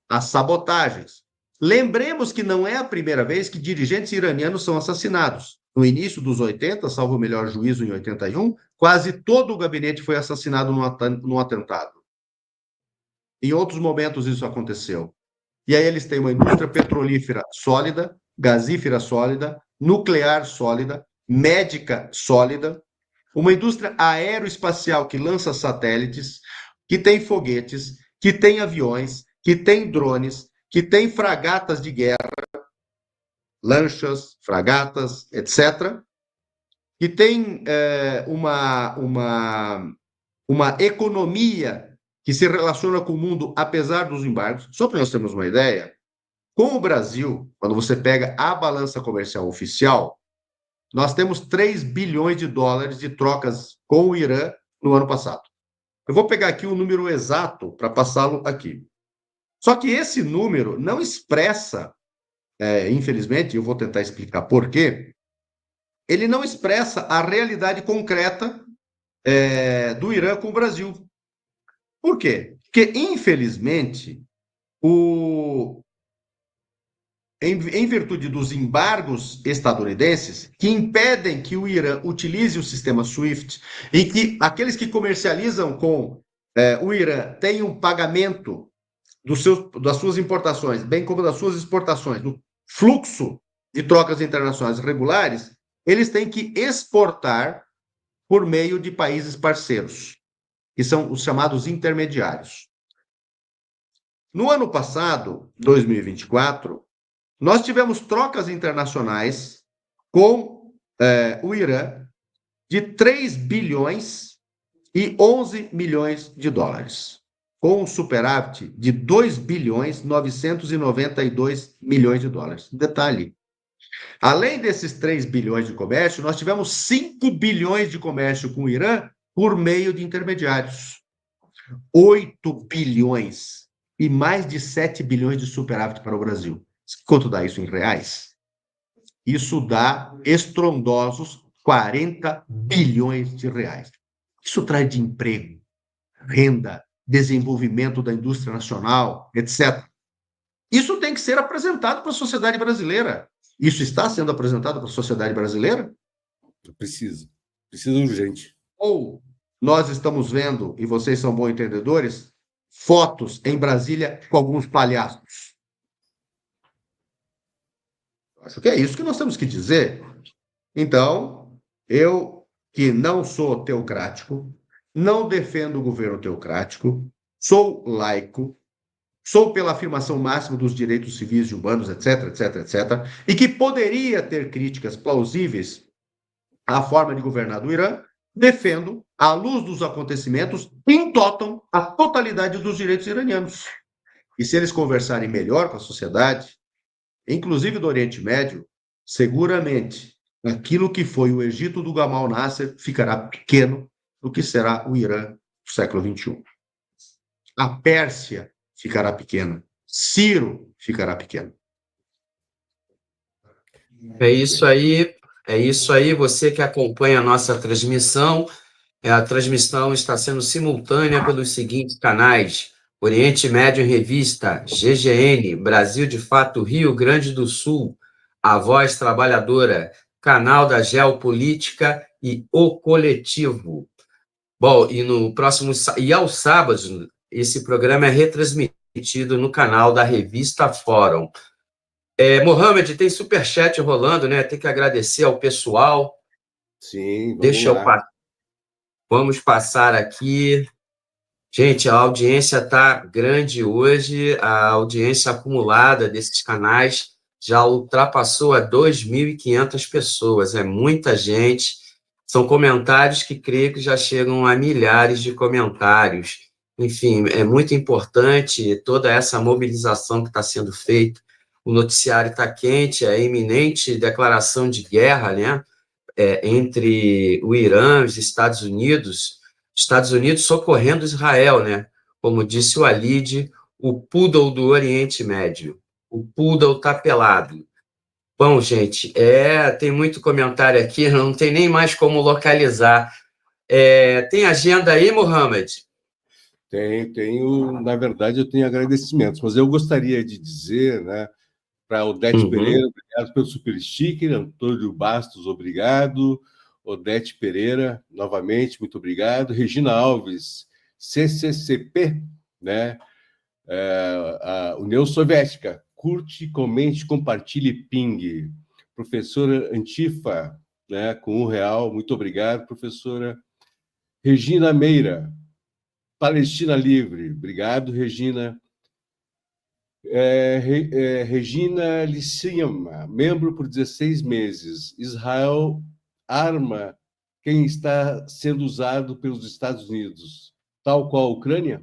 C: as sabotagens. Lembremos que não é a primeira vez que dirigentes iranianos são assassinados. No início dos 80, salvo o melhor juízo em 81, quase todo o gabinete foi assassinado num atentado. Em outros momentos isso aconteceu. E aí eles têm uma indústria petrolífera sólida, gasífera sólida, nuclear sólida, médica sólida, uma indústria aeroespacial que lança satélites, que tem foguetes, que tem aviões, que tem drones, que tem fragatas de guerra, lanchas, fragatas, etc., que tem uma economia que se relaciona com o mundo apesar dos embargos. Só para nós termos uma ideia, com o Brasil, quando você pega a balança comercial oficial, nós temos 3 bilhões de dólares de trocas com o Irã no ano passado. Eu vou pegar aqui o número exato para passá-lo aqui. Só que esse número não expressa, infelizmente, eu vou tentar explicar por quê, ele não expressa a realidade concreta do Irã com o Brasil. Por quê? Porque, infelizmente, em virtude dos embargos estadunidenses, que impedem que o Irã utilize o sistema SWIFT e que aqueles que comercializam com o Irã tenham pagamento das suas importações, bem como das suas exportações, do fluxo de trocas internacionais regulares, eles têm que exportar por meio de países parceiros, que são os chamados intermediários. No ano passado, 2024, nós tivemos trocas internacionais com o Irã de 3 bilhões e 11 milhões de dólares, com um superávit de 2 bilhões 992 milhões de dólares. Detalhe, além desses 3 bilhões de comércio, nós tivemos 5 bilhões de comércio com o Irã por meio de intermediários. 8 bilhões e mais de 7 bilhões de superávit para o Brasil. Quanto dá isso em reais? Isso dá estrondosos 40 bilhões de reais. Isso traz de emprego, renda, desenvolvimento da indústria nacional, etc. Isso tem que ser apresentado para a sociedade brasileira. Isso está sendo apresentado para a sociedade brasileira?
F: Precisa urgente.
C: Ou nós estamos vendo, e vocês são bons entendedores, fotos em Brasília com alguns palhaços. Acho que é isso que nós temos que dizer. Então, eu que não sou teocrático, não defendo o governo teocrático, sou laico, sou pela afirmação máxima dos direitos civis e humanos, etc, etc, etc, e que poderia ter críticas plausíveis à forma de governar do Irã, defendo, à luz dos acontecimentos, entotam a totalidade dos direitos iranianos. E se eles conversarem melhor com a sociedade, inclusive do Oriente Médio, seguramente aquilo que foi o Egito do Gamal Nasser ficará pequeno do que será o Irã do século XXI. A Pérsia ficará pequena. Ciro ficará pequeno.
B: É isso aí, você que acompanha a nossa transmissão. A transmissão está sendo simultânea pelos seguintes canais: Oriente Médio em Revista, GGN, Brasil de Fato, Rio Grande do Sul, A Voz Trabalhadora, Canal da Geopolítica e O Coletivo. Bom, e aos sábados, esse programa é retransmitido no canal da Revista Fórum. Mohamed, tem superchat rolando, né? Tem que agradecer ao pessoal.
F: Sim, vamos lá.
B: Vamos passar aqui. Gente, a audiência está grande hoje. A audiência acumulada desses canais já ultrapassou a 2.500 pessoas. É muita gente. São comentários que creio que já chegam a milhares de comentários. Enfim, é muito importante toda essa mobilização que está sendo feita. O noticiário está quente, é iminente declaração de guerra, né? Entre o Irã e os Estados Unidos socorrendo Israel, né? Como disse o Alid, o poodle do Oriente Médio. O poodle está pelado. Bom, gente, tem muito comentário aqui, não tem nem mais como localizar. Tem agenda aí, Mohamed?
F: Tenho, na verdade, eu tenho agradecimentos, mas eu gostaria de dizer, né, para Odete Pereira, obrigado pelo super sticker, Antônio Bastos, obrigado, Odete Pereira, novamente, muito obrigado, Regina Alves, CCCP, né, a União Soviética, curte, comente, compartilhe, pingue. Professora Antifa, né, com R$1, muito obrigado, professora. Regina Meira, Palestina Livre, obrigado, Regina. Regina Lissima, membro por 16 meses. Israel arma quem está sendo usado pelos Estados Unidos, tal qual a Ucrânia?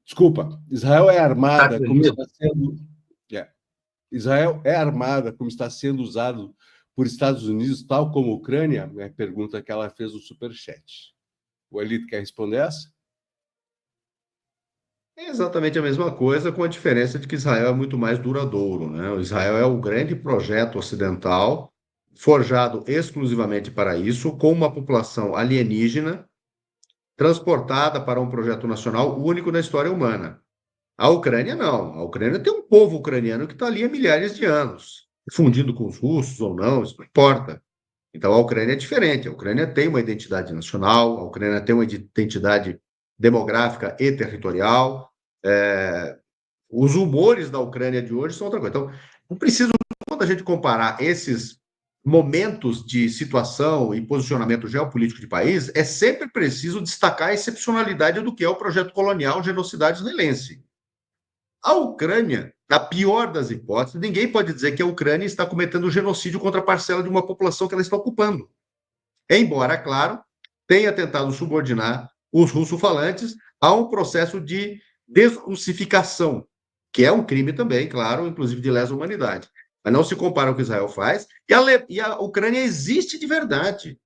F: Desculpa, Israel é armada como está sendo... Israel é armada como está sendo usado por Estados Unidos, tal como a Ucrânia? É a pergunta que ela fez no superchat. O Elito quer responder essa?
C: É exatamente a mesma coisa, com a diferença de que Israel é muito mais duradouro, né? O Israel é o grande projeto ocidental, forjado exclusivamente para isso, com uma população alienígena, transportada para um projeto nacional único na história humana. A Ucrânia não. A Ucrânia tem um povo ucraniano que está ali há milhares de anos, fundindo com os russos ou não, isso não importa. Então a Ucrânia é diferente. A Ucrânia tem uma identidade nacional, a Ucrânia tem uma identidade demográfica e territorial. Os humores da Ucrânia de hoje são outra coisa. Então, não precisa, quando a gente comparar esses momentos de situação e posicionamento geopolítico de país, é sempre preciso destacar a excepcionalidade do que é o projeto colonial genocidade israelense. A Ucrânia, na pior das hipóteses, ninguém pode dizer que a Ucrânia está cometendo genocídio contra a parcela de uma população que ela está ocupando. Embora, claro, tenha tentado subordinar os russofalantes a um processo de desrussificação, que é um crime também, claro, inclusive de lesa humanidade. Mas não se compara ao que Israel faz, e a Ucrânia existe de verdade.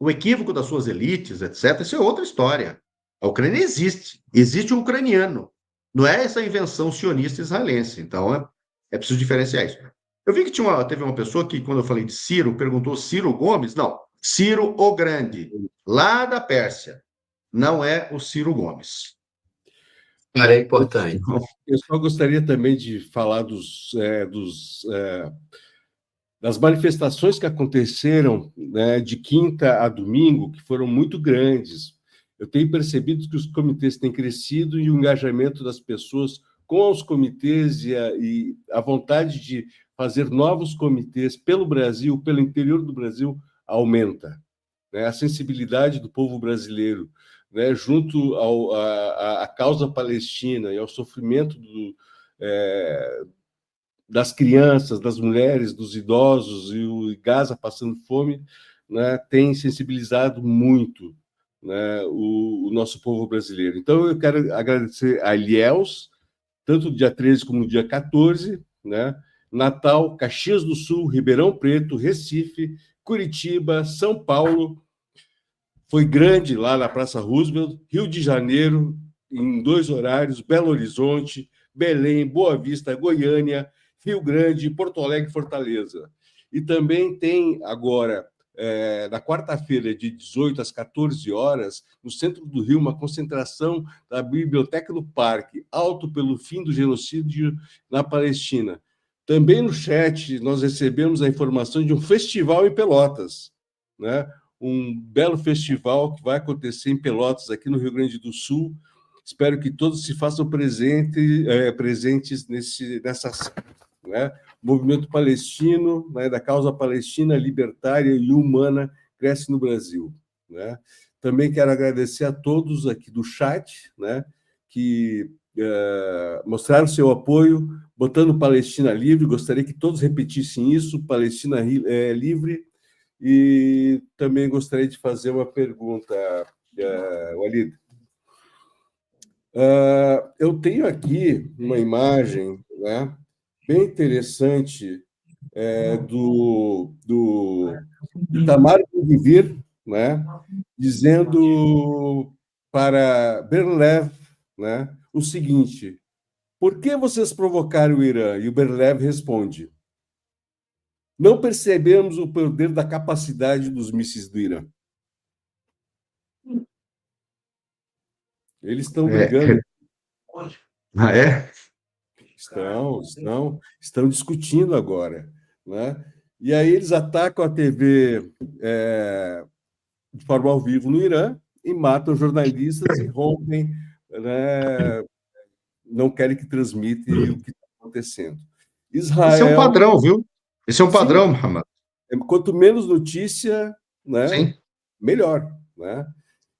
C: O equívoco das suas elites, etc., isso é outra história. A Ucrânia existe um ucraniano. Não é essa invenção sionista israelense. Então, é preciso diferenciar isso. Eu vi que teve uma pessoa que, quando eu falei de Ciro, perguntou Ciro Gomes. Não, Ciro o Grande, lá da Pérsia. Não é o Ciro Gomes.
B: É importante.
F: Eu só gostaria também de falar das manifestações que aconteceram, né, de quinta a domingo, que foram muito grandes. Eu tenho percebido que os comitês têm crescido e o engajamento das pessoas com os comitês e a vontade de fazer novos comitês pelo Brasil, pelo interior do Brasil, aumenta. Né? A sensibilidade do povo brasileiro, né, junto à causa palestina e ao sofrimento das crianças, das mulheres, dos idosos e o Gaza passando fome, né, tem sensibilizado muito, né, o nosso povo brasileiro. Então, eu quero agradecer a Ilhéus, tanto no dia 13 como no dia 14, né, Natal, Caxias do Sul, Ribeirão Preto, Recife, Curitiba, São Paulo, foi grande lá na Praça Roosevelt, Rio de Janeiro, em 2 horários, Belo Horizonte, Belém, Boa Vista, Goiânia, Rio Grande, Porto Alegre e Fortaleza. E também tem agora na quarta-feira, de 18 às 14 horas, no centro do Rio, uma concentração da Biblioteca do Parque, Alto pelo Fim do Genocídio na Palestina. Também no chat, nós recebemos a informação de um festival em Pelotas, né? Um belo festival que vai acontecer em Pelotas, aqui no Rio Grande do Sul. Espero que todos se façam presentes nessa, né? Movimento palestino, né, da causa palestina libertária e humana cresce no Brasil, né? Também quero agradecer a todos aqui do chat, né, que mostraram seu apoio, botando Palestina livre. Gostaria que todos repetissem isso, Palestina livre. E também gostaria de fazer uma pergunta, Walid. Eu tenho aqui uma imagem, né, bem interessante do Itamar Ben-Gvir, né, dizendo para Ber-Lev, né, o seguinte: por que vocês provocaram o Irã? E o Ber-Lev responde: não percebemos o poder da capacidade dos mísseis do Irã. Eles estão brigando.
C: Ah, é?
F: Estão discutindo agora, né? E aí eles atacam a TV de forma ao vivo no Irã e matam jornalistas e rompem, né? Não querem que transmita o que está acontecendo. Israel...
C: Esse é um padrão, viu? Esse é um padrão, Mohamed.
F: Quanto menos notícia, né,
C: Sim.
F: melhor, né?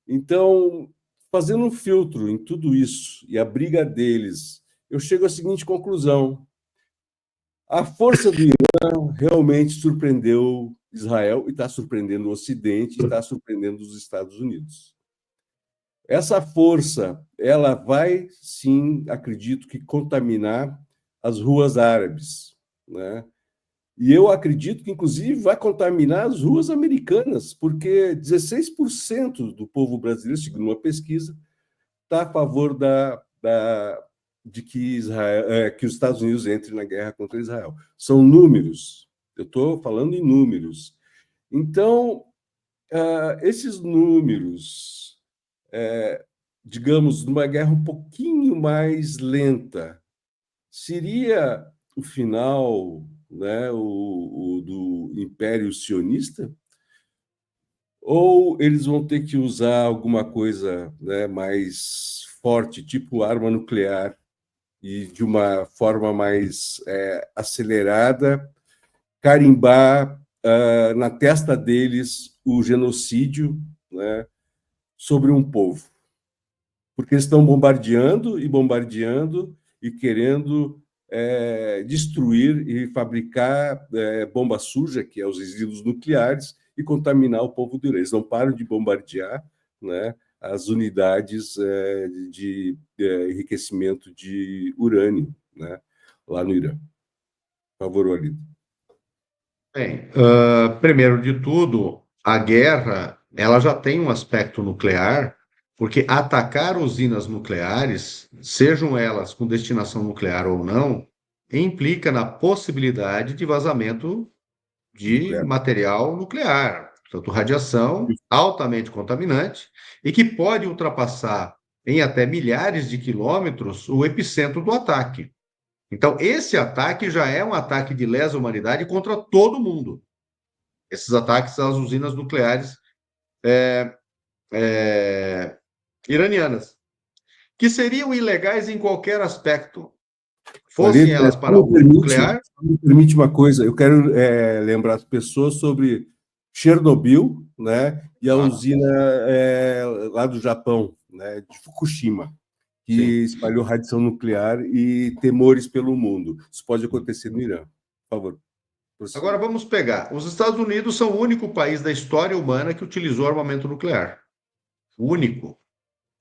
F: Então, fazendo um filtro em tudo isso e a briga deles, eu chego à seguinte conclusão: a força do Irã realmente surpreendeu Israel e está surpreendendo o Ocidente, e está surpreendendo os Estados Unidos. Essa força, ela vai, sim, acredito que contaminar as ruas árabes, né? E eu acredito que, inclusive, vai contaminar as ruas americanas, porque 16% do povo brasileiro, segundo uma pesquisa, está a favor de que os Estados Unidos entrem na guerra contra Israel. São números, eu estou falando em números. Então, esses números, digamos, numa guerra um pouquinho mais lenta, seria o final, né, do Império Sionista? Ou eles vão ter que usar alguma coisa, né, mais forte, tipo arma nuclear, e de uma forma mais acelerada, carimbar na testa deles o genocídio, né, sobre um povo? Porque eles estão bombardeando e querendo destruir e fabricar bomba suja, que é os resíduos nucleares, e contaminar o povo do Irã. Eles não param de bombardear, né, as unidades de enriquecimento de urânio, né, lá no Irã. Por favor, Walid.
C: Bem, primeiro de tudo, a guerra ela já tem um aspecto nuclear, porque atacar usinas nucleares, sejam elas com destinação nuclear ou não, implica na possibilidade de vazamento de material nuclear, portanto, radiação altamente contaminante e que pode ultrapassar em até milhares de quilômetros o epicentro do ataque. Então, esse ataque já é um ataque de lesa humanidade contra todo mundo. Esses ataques às usinas nucleares iranianas, que seriam ilegais em qualquer aspecto. Fossem elas para o nuclear...
F: Me permite uma coisa, eu quero lembrar as pessoas sobre Chernobyl, né, e a usina lá do Japão, né, de Fukushima, que espalhou radiação nuclear e temores pelo mundo. Isso pode acontecer no Irã. Por favor.
C: Agora vamos pegar. Os Estados Unidos são o único país da história humana que utilizou armamento nuclear. O único,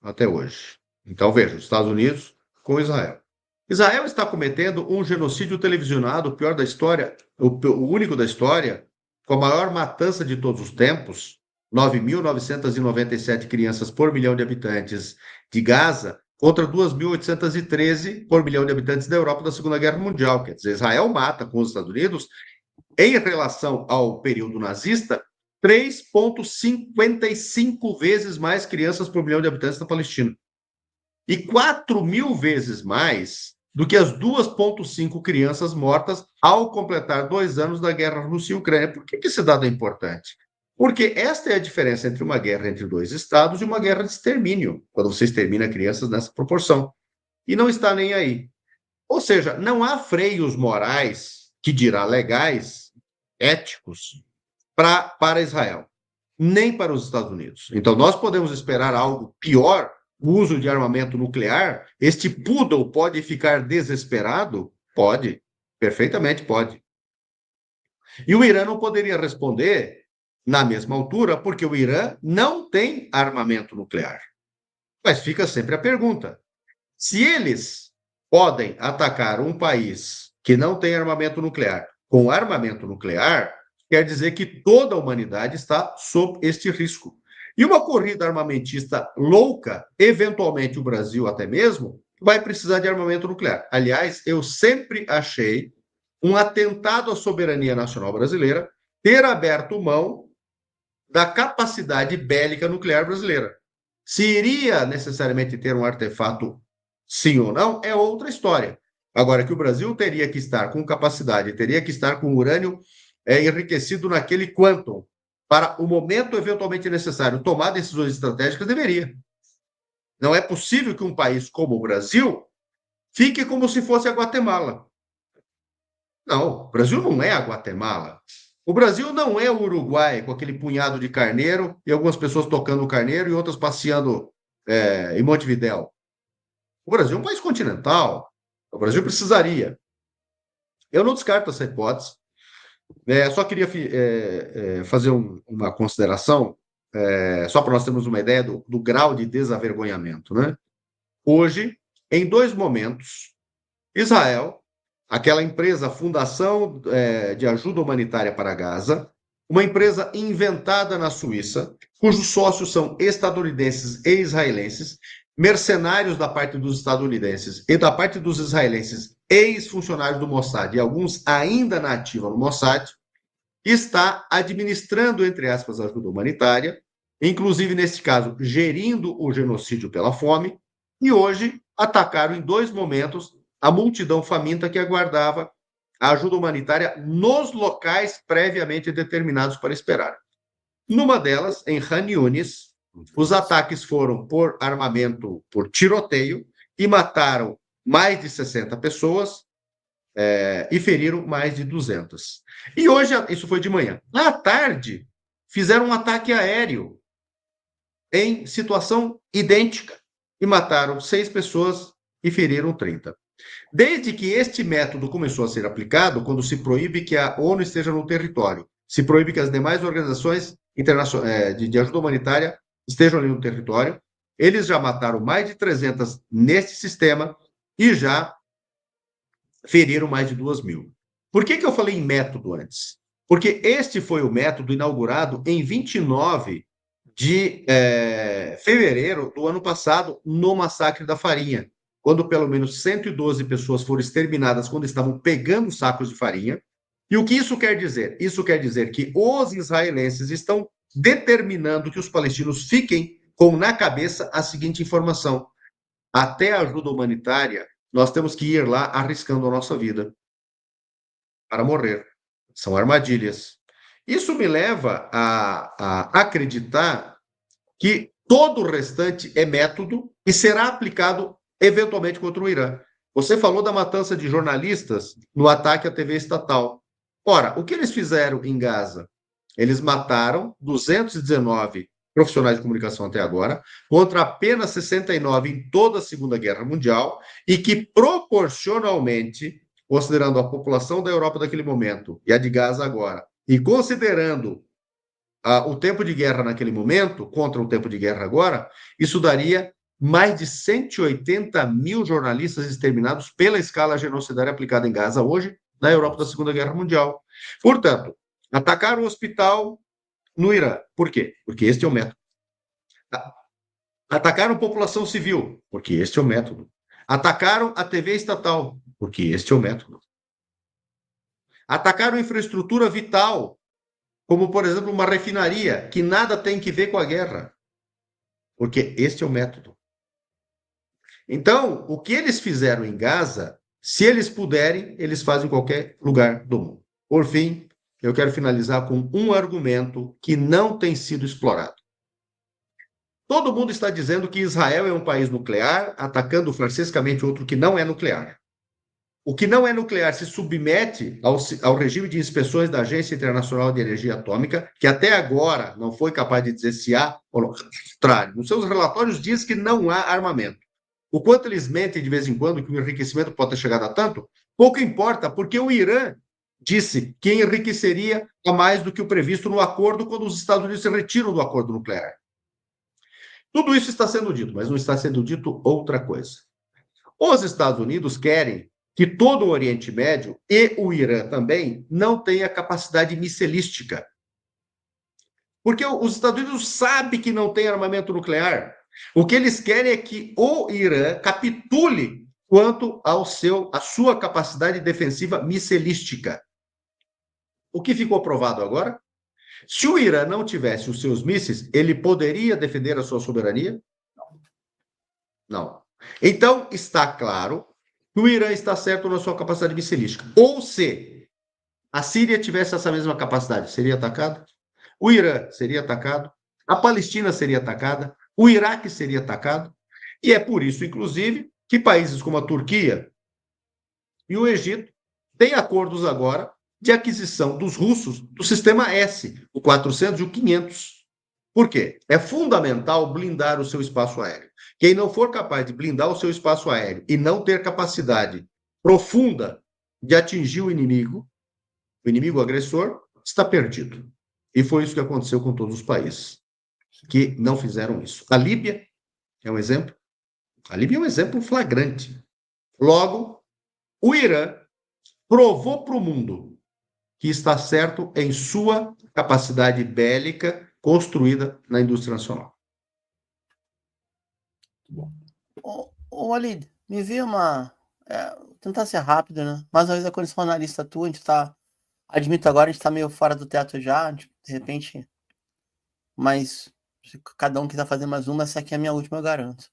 C: até hoje. Então, veja, os Estados Unidos com Israel. Israel está cometendo um genocídio televisionado, o pior da história, o único da história, com a maior matança de todos os tempos, 9.997 crianças por milhão de habitantes de Gaza, contra 2.813 por milhão de habitantes da Europa da Segunda Guerra Mundial. Quer dizer, Israel mata com os Estados Unidos, em relação ao período nazista, 3,55 vezes mais crianças por milhão de habitantes na Palestina. E 4.000 vezes mais do que as 2,5 crianças mortas ao completar 2 anos da guerra Rússia e Ucrânia. Por que esse dado é importante? Porque esta é a diferença entre uma guerra entre 2 estados e uma guerra de extermínio, quando você extermina crianças nessa proporção. E não está nem aí. Ou seja, não há freios morais, que dirá legais, éticos, para Israel, nem para os Estados Unidos. Então, nós podemos esperar algo pior, o uso de armamento nuclear. Este poodle pode ficar desesperado? Pode, perfeitamente pode. E o Irã não poderia responder na mesma altura, porque o Irã não tem armamento nuclear. Mas fica sempre a pergunta: se eles podem atacar um país que não tem armamento nuclear com armamento nuclear, quer dizer que toda a humanidade está sob este risco. E uma corrida armamentista louca, eventualmente o Brasil até mesmo, vai precisar de armamento nuclear. Aliás, eu sempre achei um atentado à soberania nacional brasileira ter aberto mão da capacidade bélica nuclear brasileira. Se iria necessariamente ter um artefato, sim ou não, é outra história. Agora, que o Brasil teria que estar com capacidade, teria que estar com urânio enriquecido naquele quantum, para o momento eventualmente necessário tomar decisões estratégicas, deveria. Não é possível que um país como o Brasil fique como se fosse a Guatemala. Não, o Brasil não é a Guatemala. O Brasil não é o Uruguai, com aquele punhado de carneiro e algumas pessoas tocando o carneiro e outras passeando em Montevidéu. O Brasil é um país continental. O Brasil precisaria. Eu não descarto essa hipótese. Só queria fazer uma consideração, só para nós termos uma ideia do grau de desavergonhamento, né? Hoje, em 2 momentos, Israel, aquela empresa, Fundação de Ajuda Humanitária para Gaza, uma empresa inventada na Suíça, cujos sócios são estadunidenses e israelenses, mercenários da parte dos estadunidenses e da parte dos israelenses, ex-funcionários do Mossad e alguns ainda na ativa no Mossad, está administrando, entre aspas, ajuda humanitária, inclusive, neste caso, gerindo o genocídio pela fome, e hoje atacaram em 2 momentos a multidão faminta que aguardava a ajuda humanitária nos locais previamente determinados para esperar. Numa delas, em Khan Yunis, os ataques foram por armamento, por tiroteio, e mataram mais de 60 pessoas e feriram mais de 200. E hoje, isso foi de manhã. À tarde, fizeram um ataque aéreo em situação idêntica e mataram 6 pessoas e feriram 30. Desde que este método começou a ser aplicado, quando se proíbe que a ONU esteja no território, se proíbe que as demais organizações de ajuda humanitária estejam ali no território, eles já mataram mais de 300 neste sistema e já feriram mais de 2.000. Por que eu falei em método antes? Porque este foi o método inaugurado em 29 de fevereiro do ano passado, no massacre da farinha, quando pelo menos 112 pessoas foram exterminadas quando estavam pegando sacos de farinha. E o que isso quer dizer? Isso quer dizer que os israelenses estão determinando que os palestinos fiquem com na cabeça a seguinte informação: até a ajuda humanitária, nós temos que ir lá arriscando a nossa vida para morrer. São armadilhas. Isso me leva a acreditar que todo o restante é método e será aplicado eventualmente contra o Irã. Você falou da matança de jornalistas no ataque à TV estatal. Ora, o que eles fizeram em Gaza? Eles mataram 219 profissionais de comunicação até agora, contra apenas 69 em toda a Segunda Guerra Mundial, e que proporcionalmente, considerando a população da Europa daquele momento e a de Gaza agora, e considerando o tempo de guerra naquele momento, contra o tempo de guerra agora, isso daria mais de 180.000 jornalistas exterminados pela escala genocidária aplicada em Gaza hoje, na Europa da Segunda Guerra Mundial. Portanto, atacaram o hospital no Irã. Por quê? Porque este é o método. Atacaram a população civil. Porque este é o método. Atacaram a TV estatal. Porque este é o método. Atacaram a infraestrutura vital. como, por exemplo, uma refinaria, que nada tem que ver com a guerra, porque este é o método. Então, o que eles fizeram em Gaza, se eles puderem, eles fazem em qualquer lugar do mundo. Por fim, eu quero finalizar com um argumento que não tem sido explorado. Todo mundo está dizendo que Israel é um país nuclear, atacando farsescamente outro que não é nuclear. O que não é nuclear se submete ao regime de inspeções da Agência Internacional de Energia Atômica, que até agora não foi capaz de dizer se há ou não. Ao contrário, nos seus relatórios diz que não há armamento. O quanto eles mentem de vez em quando que o enriquecimento pode ter chegado a tanto, pouco importa, porque o Irã disse que enriqueceria a mais do que o previsto no acordo quando os Estados Unidos se retiram do acordo nuclear. Tudo isso está sendo dito, mas não está sendo dito outra coisa. Os Estados Unidos querem que todo o Oriente Médio e o Irã também não tenha capacidade missilística. Porque os Estados Unidos sabem que não tem armamento nuclear. O que eles querem é que o Irã capitule quanto à sua capacidade defensiva missilística. O que ficou provado agora? Se o Irã não tivesse os seus mísseis, ele poderia defender a sua soberania? Não. Então, está claro que o Irã está certo na sua capacidade missilística. Ou se a Síria tivesse essa mesma capacidade, seria atacado? O Irã seria atacado? A Palestina seria atacada? O Iraque seria atacado? E é por isso, inclusive, que países como a Turquia e o Egito têm acordos agora de aquisição dos russos do sistema S, o 400 e o 500. Por quê? É fundamental blindar o seu espaço aéreo. Quem não for capaz de blindar o seu espaço aéreo e não ter capacidade profunda de atingir o inimigo agressor, está perdido. E foi isso que aconteceu com todos os países que não fizeram isso. A Líbia é um exemplo. A Líbia é um exemplo flagrante. Logo, o Irã provou para o mundo que está certo em sua capacidade bélica construída na indústria nacional.
D: Ô, Walid, me vê tentar ser rápido, né? Mais uma vez, a condição analista tua, a gente tá. Admito agora, a gente tá meio fora do teto já, de repente. Mas se cada um quiser fazer mais uma, essa aqui é a minha última, eu garanto.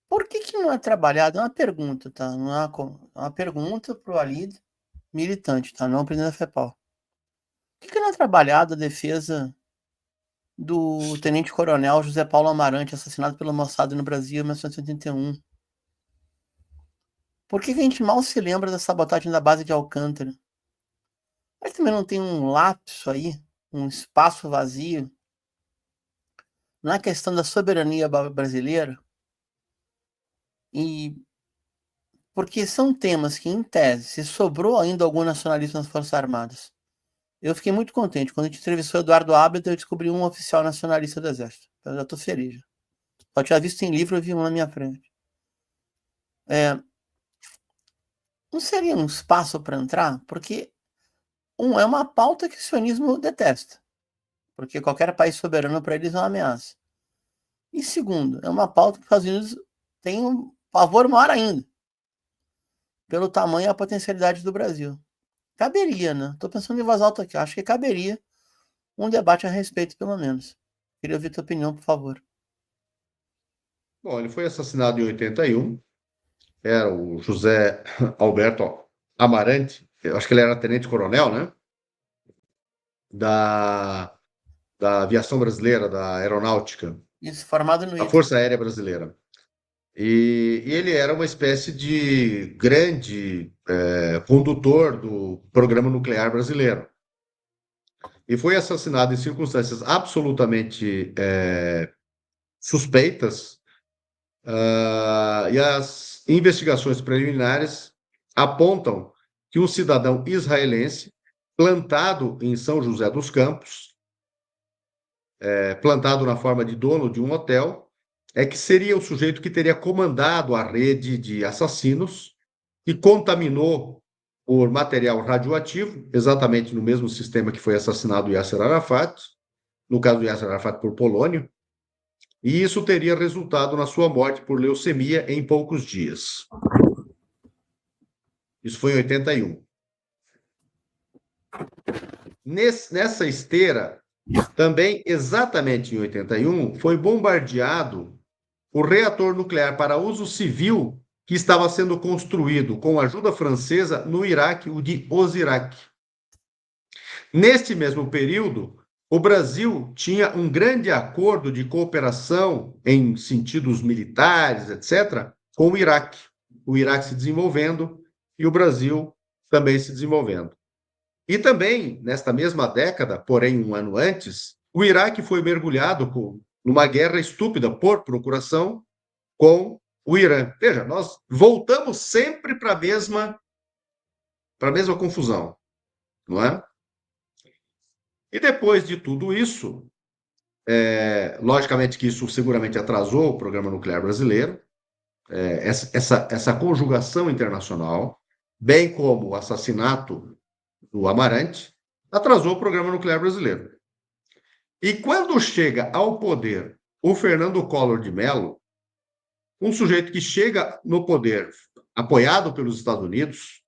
D: Por que não é trabalhado? É uma pergunta, tá? Não é uma pergunta pro Walid, militante, tá? Não presidente da FEPAL. Por que não é trabalhado a defesa do tenente-coronel José Paulo Amarante, assassinado pelo Mossad no Brasil em 1981? Por que a gente mal se lembra da sabotagem da base de Alcântara? Mas também não tem um lapso aí, um espaço vazio na questão da soberania brasileira? E porque são temas que, em tese, se sobrou ainda algum nacionalismo nas Forças Armadas. Eu fiquei muito contente. Quando a gente entrevistou o Eduardo Abel, eu descobri um oficial nacionalista do Exército. Eu já estou feliz. Já. Só tinha visto em livro, eu vi um na minha frente. Não seria um espaço para entrar? Porque, é uma pauta que o sionismo detesta. Porque qualquer país soberano para eles é uma ameaça. E segundo, é uma pauta que os Estados Unidos têm um pavor maior ainda. Pelo tamanho e a potencialidade do Brasil. Caberia, né? Estou pensando em voz alta aqui. Acho que caberia um debate a respeito, pelo menos. Queria ouvir tua opinião, por favor.
C: Bom, ele foi assassinado em 81. Era o José Alberto Amarante. Eu acho que ele era tenente-coronel, né? Da aviação brasileira, da aeronáutica.
D: Isso, formado no
C: da Força Aérea Brasileira. E ele era uma espécie de grande condutor do programa nuclear brasileiro. E foi assassinado em circunstâncias absolutamente suspeitas, e as investigações preliminares apontam que um cidadão israelense, plantado em São José dos Campos, plantado na forma de dono de um hotel, que seria o sujeito que teria comandado a rede de assassinos e contaminou por material radioativo, exatamente no mesmo sistema que foi assassinado Yasser Arafat, no caso do Yasser Arafat por polônio, e isso teria resultado na sua morte por leucemia em poucos dias. Isso foi em 81. Nessa esteira, também, exatamente em 81, foi bombardeado o reator nuclear para uso civil que estava sendo construído com ajuda francesa no Iraque, o de Osirak. Neste mesmo período, o Brasil tinha um grande acordo de cooperação em sentidos militares, etc., com o Iraque. O Iraque se desenvolvendo e o Brasil também se desenvolvendo. E também, nesta mesma década, porém um ano antes, o Iraque foi mergulhado numa guerra estúpida por procuração com o Irã. Veja, nós voltamos sempre para a mesma confusão, não é? E depois de tudo isso, logicamente que isso seguramente atrasou o programa nuclear brasileiro, essa conjugação internacional, bem como o assassinato do Amarante, atrasou o programa nuclear brasileiro. E quando chega ao poder o Fernando Collor de Mello, um sujeito que chega no poder apoiado pelos Estados Unidos,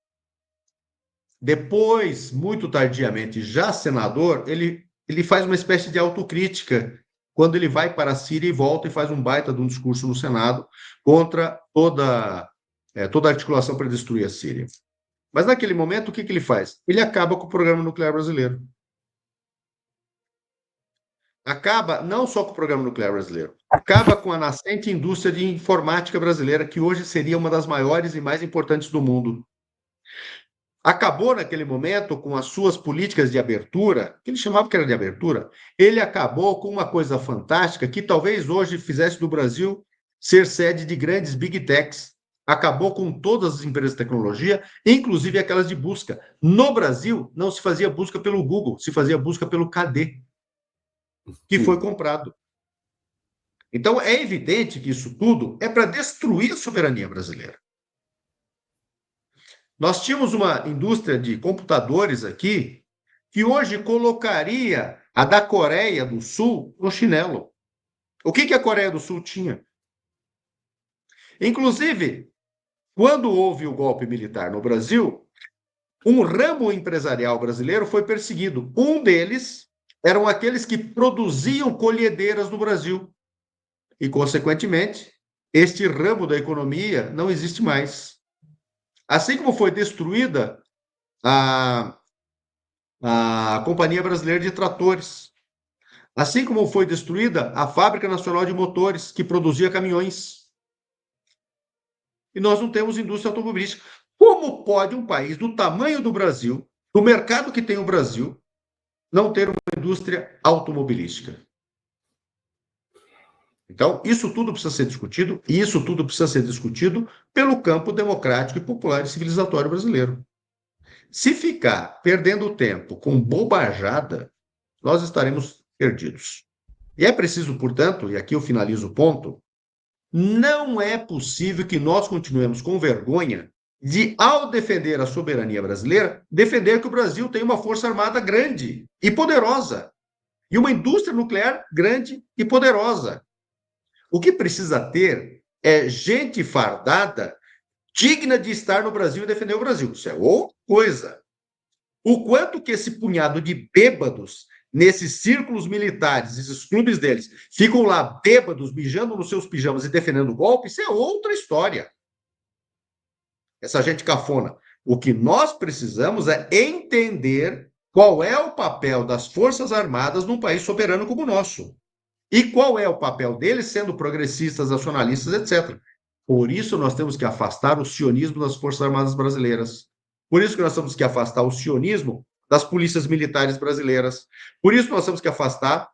C: depois, muito tardiamente, já senador, ele faz uma espécie de autocrítica quando ele vai para a Síria e volta e faz um baita de um discurso no Senado contra toda a articulação para destruir a Síria. Mas naquele momento, o que ele faz? Ele acaba com o programa nuclear brasileiro. Acaba não só com o programa nuclear brasileiro, acaba com a nascente indústria de informática brasileira, que hoje seria uma das maiores e mais importantes do mundo. Acabou naquele momento com as suas políticas de abertura, que ele chamava que era de abertura, ele acabou com uma coisa fantástica que talvez hoje fizesse do Brasil ser sede de grandes big techs. Acabou com todas as empresas de tecnologia, inclusive aquelas de busca. No Brasil, não se fazia busca pelo Google, se fazia busca pelo KD, que foi comprado. Então, é evidente que isso tudo é para destruir a soberania brasileira. Nós tínhamos uma indústria de computadores aqui que hoje colocaria a da Coreia do Sul no chinelo. O que a Coreia do Sul tinha? Inclusive, quando houve o golpe militar no Brasil, um ramo empresarial brasileiro foi perseguido. Um deles eram aqueles que produziam colhedeiras no Brasil. E, consequentemente, este ramo da economia não existe mais. Assim como foi destruída a Companhia Brasileira de Tratores. Assim como foi destruída a Fábrica Nacional de Motores, que produzia caminhões. E nós não temos indústria automobilística. Como pode um país do tamanho do Brasil, do mercado que tem o Brasil, não ter uma indústria automobilística? Então, isso tudo precisa ser discutido, e isso tudo precisa ser discutido pelo campo democrático e popular e civilizatório brasileiro. Se ficar perdendo tempo com bobajada, nós estaremos perdidos. E é preciso, portanto, e aqui eu finalizo o ponto, não é possível que nós continuemos com vergonha de, ao defender a soberania brasileira, defender que o Brasil tem uma força armada grande e poderosa, e uma indústria nuclear grande e poderosa. O que precisa ter é gente fardada digna de estar no Brasil e defender o Brasil. Isso é outra coisa. O quanto que esse punhado de bêbados nesses círculos militares, esses clubes deles, ficam lá bêbados, mijando nos seus pijamas e defendendo o golpe, isso é outra história. Essa gente cafona. O que nós precisamos é entender qual é o papel das Forças Armadas num país soberano como o nosso. E qual é o papel deles, sendo progressistas, nacionalistas, etc. Por isso nós temos que afastar o sionismo das Forças Armadas brasileiras. Por isso que nós temos que afastar o sionismo das polícias militares brasileiras. Por isso nós temos que afastar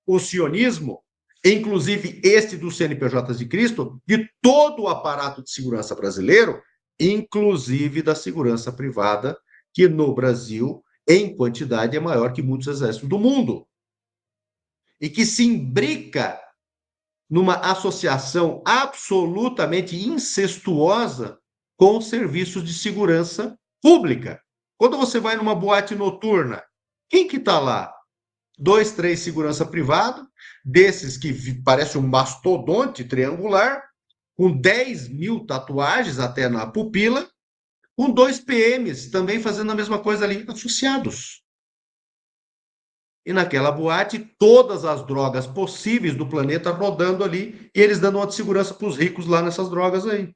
C: o sionismo, inclusive este dos CNPJs de Cristo, de todo o aparato de segurança brasileiro, inclusive da segurança privada, que no Brasil, em quantidade, é maior que muitos exércitos do mundo. E que se imbrica numa associação absolutamente incestuosa com os serviços de segurança pública. Quando você vai numa boate noturna, quem que está lá? 2, 3 segurança privado, desses que parece um mastodonte triangular, com 10 mil tatuagens até na pupila, com 2 PMs também fazendo a mesma coisa ali, associados. E naquela boate, todas as drogas possíveis do planeta rodando ali, e eles dando uma de segurança para os ricos lá nessas drogas aí.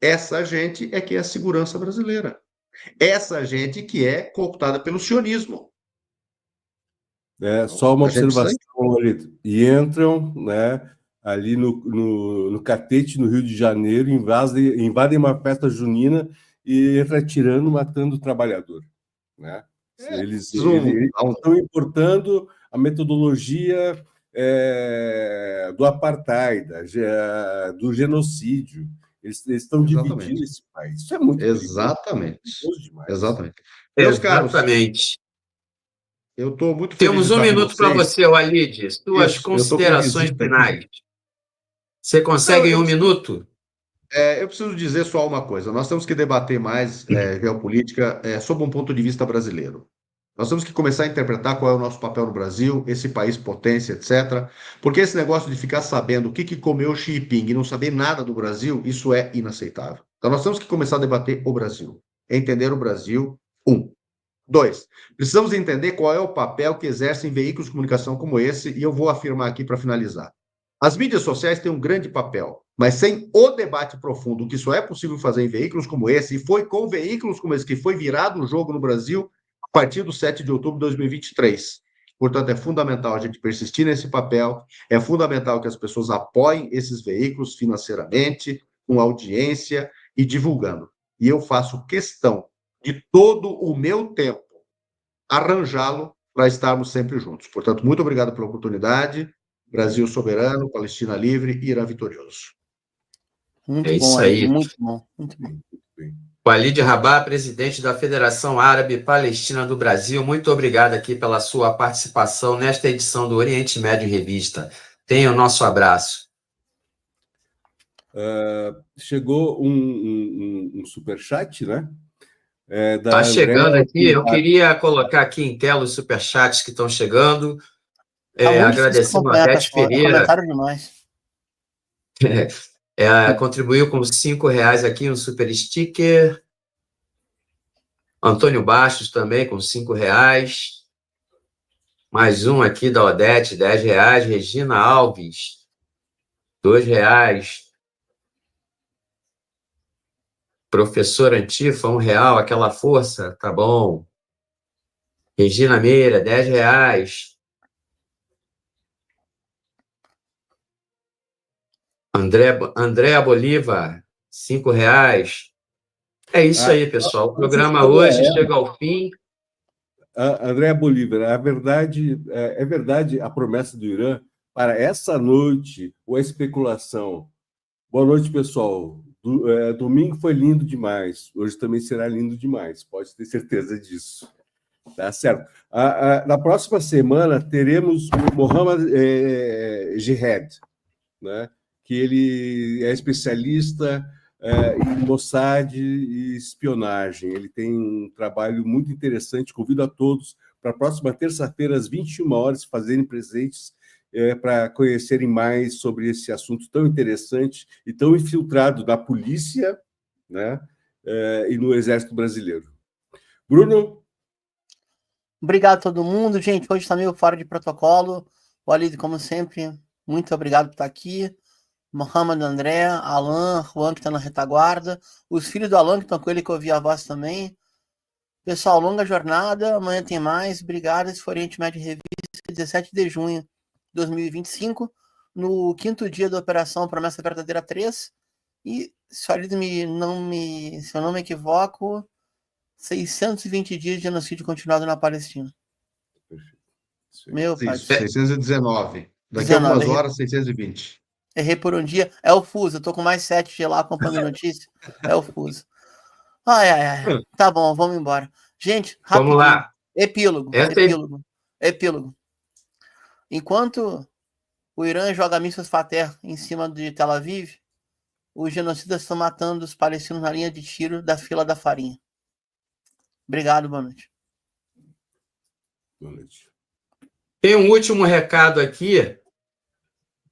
C: Essa gente é que é a segurança brasileira. Essa gente que é cooptada pelo sionismo.
F: Só uma
C: A gente precisa-
F: observação, Lolito. E entram, né, ali no Catete, no Rio de Janeiro, invadem uma festa junina e entram atirando, matando o trabalhador. Né? Eles estão importando a metodologia do apartheid, do genocídio. Eles estão dividindo esse país. Isso é muito
C: Exatamente.
F: demais.
C: Exatamente. Meus caros,
B: Exatamente.
C: eu estou muito feliz
B: Temos
C: de
B: um
C: estar com
B: minuto para
C: vocês.
B: você, Walid. Suas
C: Isso, eu tô com
B: considerações
C: visita aqui.
B: finais. Você consegue em um minuto?
C: Eu preciso dizer só uma coisa. Nós temos que debater mais geopolítica sob um ponto de vista brasileiro. Nós temos que começar a interpretar qual é o nosso papel no Brasil, esse país potência, etc. Porque esse negócio de ficar sabendo o que comeu Xi Jinping e não saber nada do Brasil, isso é inaceitável. Então nós temos que começar a debater o Brasil. Entender o Brasil, 1. 2. Precisamos entender qual é o papel que exercem veículos de comunicação como esse, e eu vou afirmar aqui para finalizar. As mídias sociais têm um grande papel, mas sem o debate profundo, que só é possível fazer em veículos como esse, e foi com veículos como esse que foi virado o jogo no Brasil a partir do 7 de outubro de 2023. Portanto, é fundamental a gente persistir nesse papel, é fundamental que as pessoas apoiem esses veículos financeiramente, com audiência e divulgando. E eu faço questão de todo o meu tempo arranjá-lo para estarmos sempre juntos. Portanto, muito obrigado pela oportunidade. Brasil soberano, Palestina livre e Irã vitorioso.
D: Muito
B: É
D: bom,
B: isso aí.
D: muito bom, muito bom.
B: Walid Rabah, presidente da Federação Árabe Palestina do Brasil, muito obrigado aqui pela sua participação nesta edição do Oriente Médio em Revista. Tenha o nosso abraço.
F: Chegou um superchat, né?
B: Está chegando aqui, eu queria colocar aqui em tela os superchats que estão chegando. Agradecendo a Beth Pereira.
D: Comentário demais.
B: Contribuiu com R$5 aqui, um super sticker. Antônio Bastos também com R$5. Mais um aqui da Odete, R$10. Regina Alves, R$2. Professor Antifa, R$1, aquela força, tá bom. Regina Meira, R$10. Andréa Bolívar, R$5. É isso aí, pessoal. O programa hoje chega ao fim.
F: Andréa Bolívar, é verdade a promessa do Irã para essa noite, ou a especulação? Boa noite, pessoal. Domingo foi lindo demais. Hoje também será lindo demais. Pode ter certeza disso. Tá certo. Na próxima semana teremos o Mohammad Jihad, né? Que ele é especialista em Mossad e espionagem. Ele tem um trabalho muito interessante. Convido a todos para a próxima terça-feira, às 21 horas, fazerem presentes para conhecerem mais sobre esse assunto tão interessante e tão infiltrado na polícia, né, e no Exército Brasileiro. Bruno?
D: Obrigado a todo mundo. Gente, hoje está meio fora de protocolo. Walid, como sempre, muito obrigado por estar aqui. Mohamed, André, Alan, Juan, que está na retaguarda. Os filhos do Alan, que estão com ele, que eu ouvi a voz também. Pessoal, longa jornada. Amanhã tem mais. Obrigado. Esse foi Oriente Médio Revista, 17 de junho de 2025, no 5º dia da Operação Promessa Verdadeira 3. E, se eu não me equivoco, 620 dias de genocídio continuado na Palestina. Meu pai.
C: Isso, 619. Daqui a algumas horas, 620.
D: Errei por um dia. É o fuso. Eu tô com mais 7 de lá acompanhando notícia. É o fuso. Ai. Tá bom, vamos embora. Gente, rapidinho.
B: Vamos lá.
D: Epílogo. Enquanto o Irã joga mísseis Fateh em cima de Tel Aviv, os genocidas estão matando os palestinos na linha de tiro da fila da farinha. Obrigado, boa noite.
F: Boa noite.
B: Tem um último recado aqui.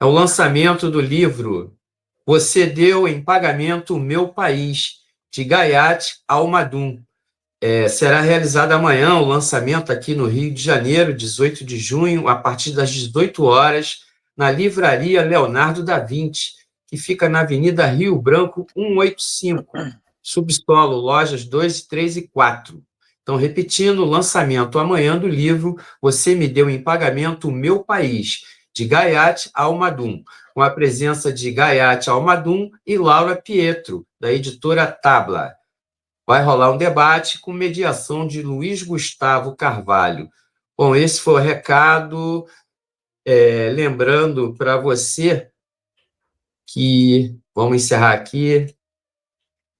B: É o lançamento do livro Você Deu em Pagamento o Meu País, de Gayat Almadum. Será realizado amanhã o lançamento aqui no Rio de Janeiro, 18 de junho, a partir das 18 horas, na Livraria Leonardo da Vinci, que fica na Avenida Rio Branco 185, subsolo, lojas 2, 3 e 4. Então, repetindo, o lançamento amanhã do livro Você Me Deu em Pagamento o Meu País, de Gayat Almadum, com a presença de Gayat Almadum e Laura Pietro, da editora Tabla. Vai rolar um debate com mediação de Luiz Gustavo Carvalho. Bom, esse foi o recado. Lembrando para você que... Vamos encerrar aqui.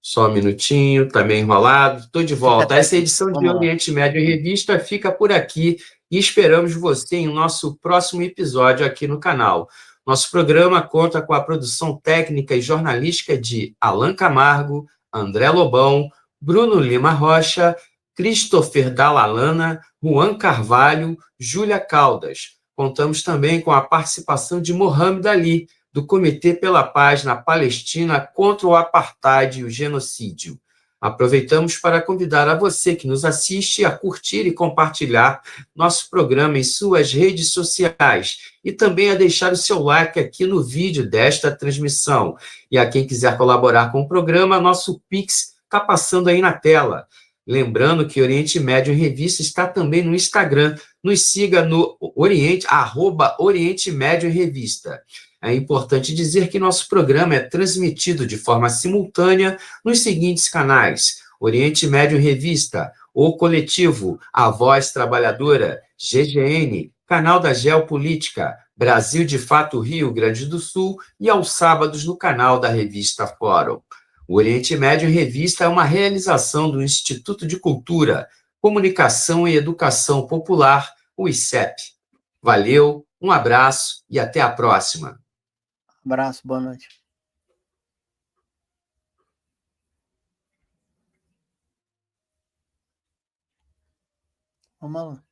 B: Só um minutinho, tá meio enrolado. Estou de volta. Essa edição de Oriente Médio em Revista fica por aqui e esperamos você em nosso próximo episódio aqui no canal. Nosso programa conta com a produção técnica e jornalística de Alan Camargo, André Lobão, Bruno Lima Rocha, Christopher Dalalana, Juan Carvalho, Júlia Caldas. Contamos também com a participação de Mohamed Ali, do Comitê pela Paz na Palestina contra o Apartheid e o Genocídio. Aproveitamos para convidar a você que nos assiste a curtir e compartilhar nosso programa em suas redes sociais e também a deixar o seu like aqui no vídeo desta transmissão. E a quem quiser colaborar com o programa, nosso Pix está passando aí na tela. Lembrando que Oriente Médio em Revista está também no Instagram. Nos siga no @Oriente Médio em Revista. É importante dizer que nosso programa é transmitido de forma simultânea nos seguintes canais: Oriente Médio em Revista, O Coletivo, A Voz Trabalhadora, GGN, Canal da Geopolítica, Brasil de Fato Rio Grande do Sul e aos sábados no canal da Revista Fórum. O Oriente Médio em Revista é uma realização do Instituto de Cultura, Comunicação e Educação Popular, o ICEP. Valeu, um abraço e até a próxima.
D: Abraço, boa noite. Vamos lá.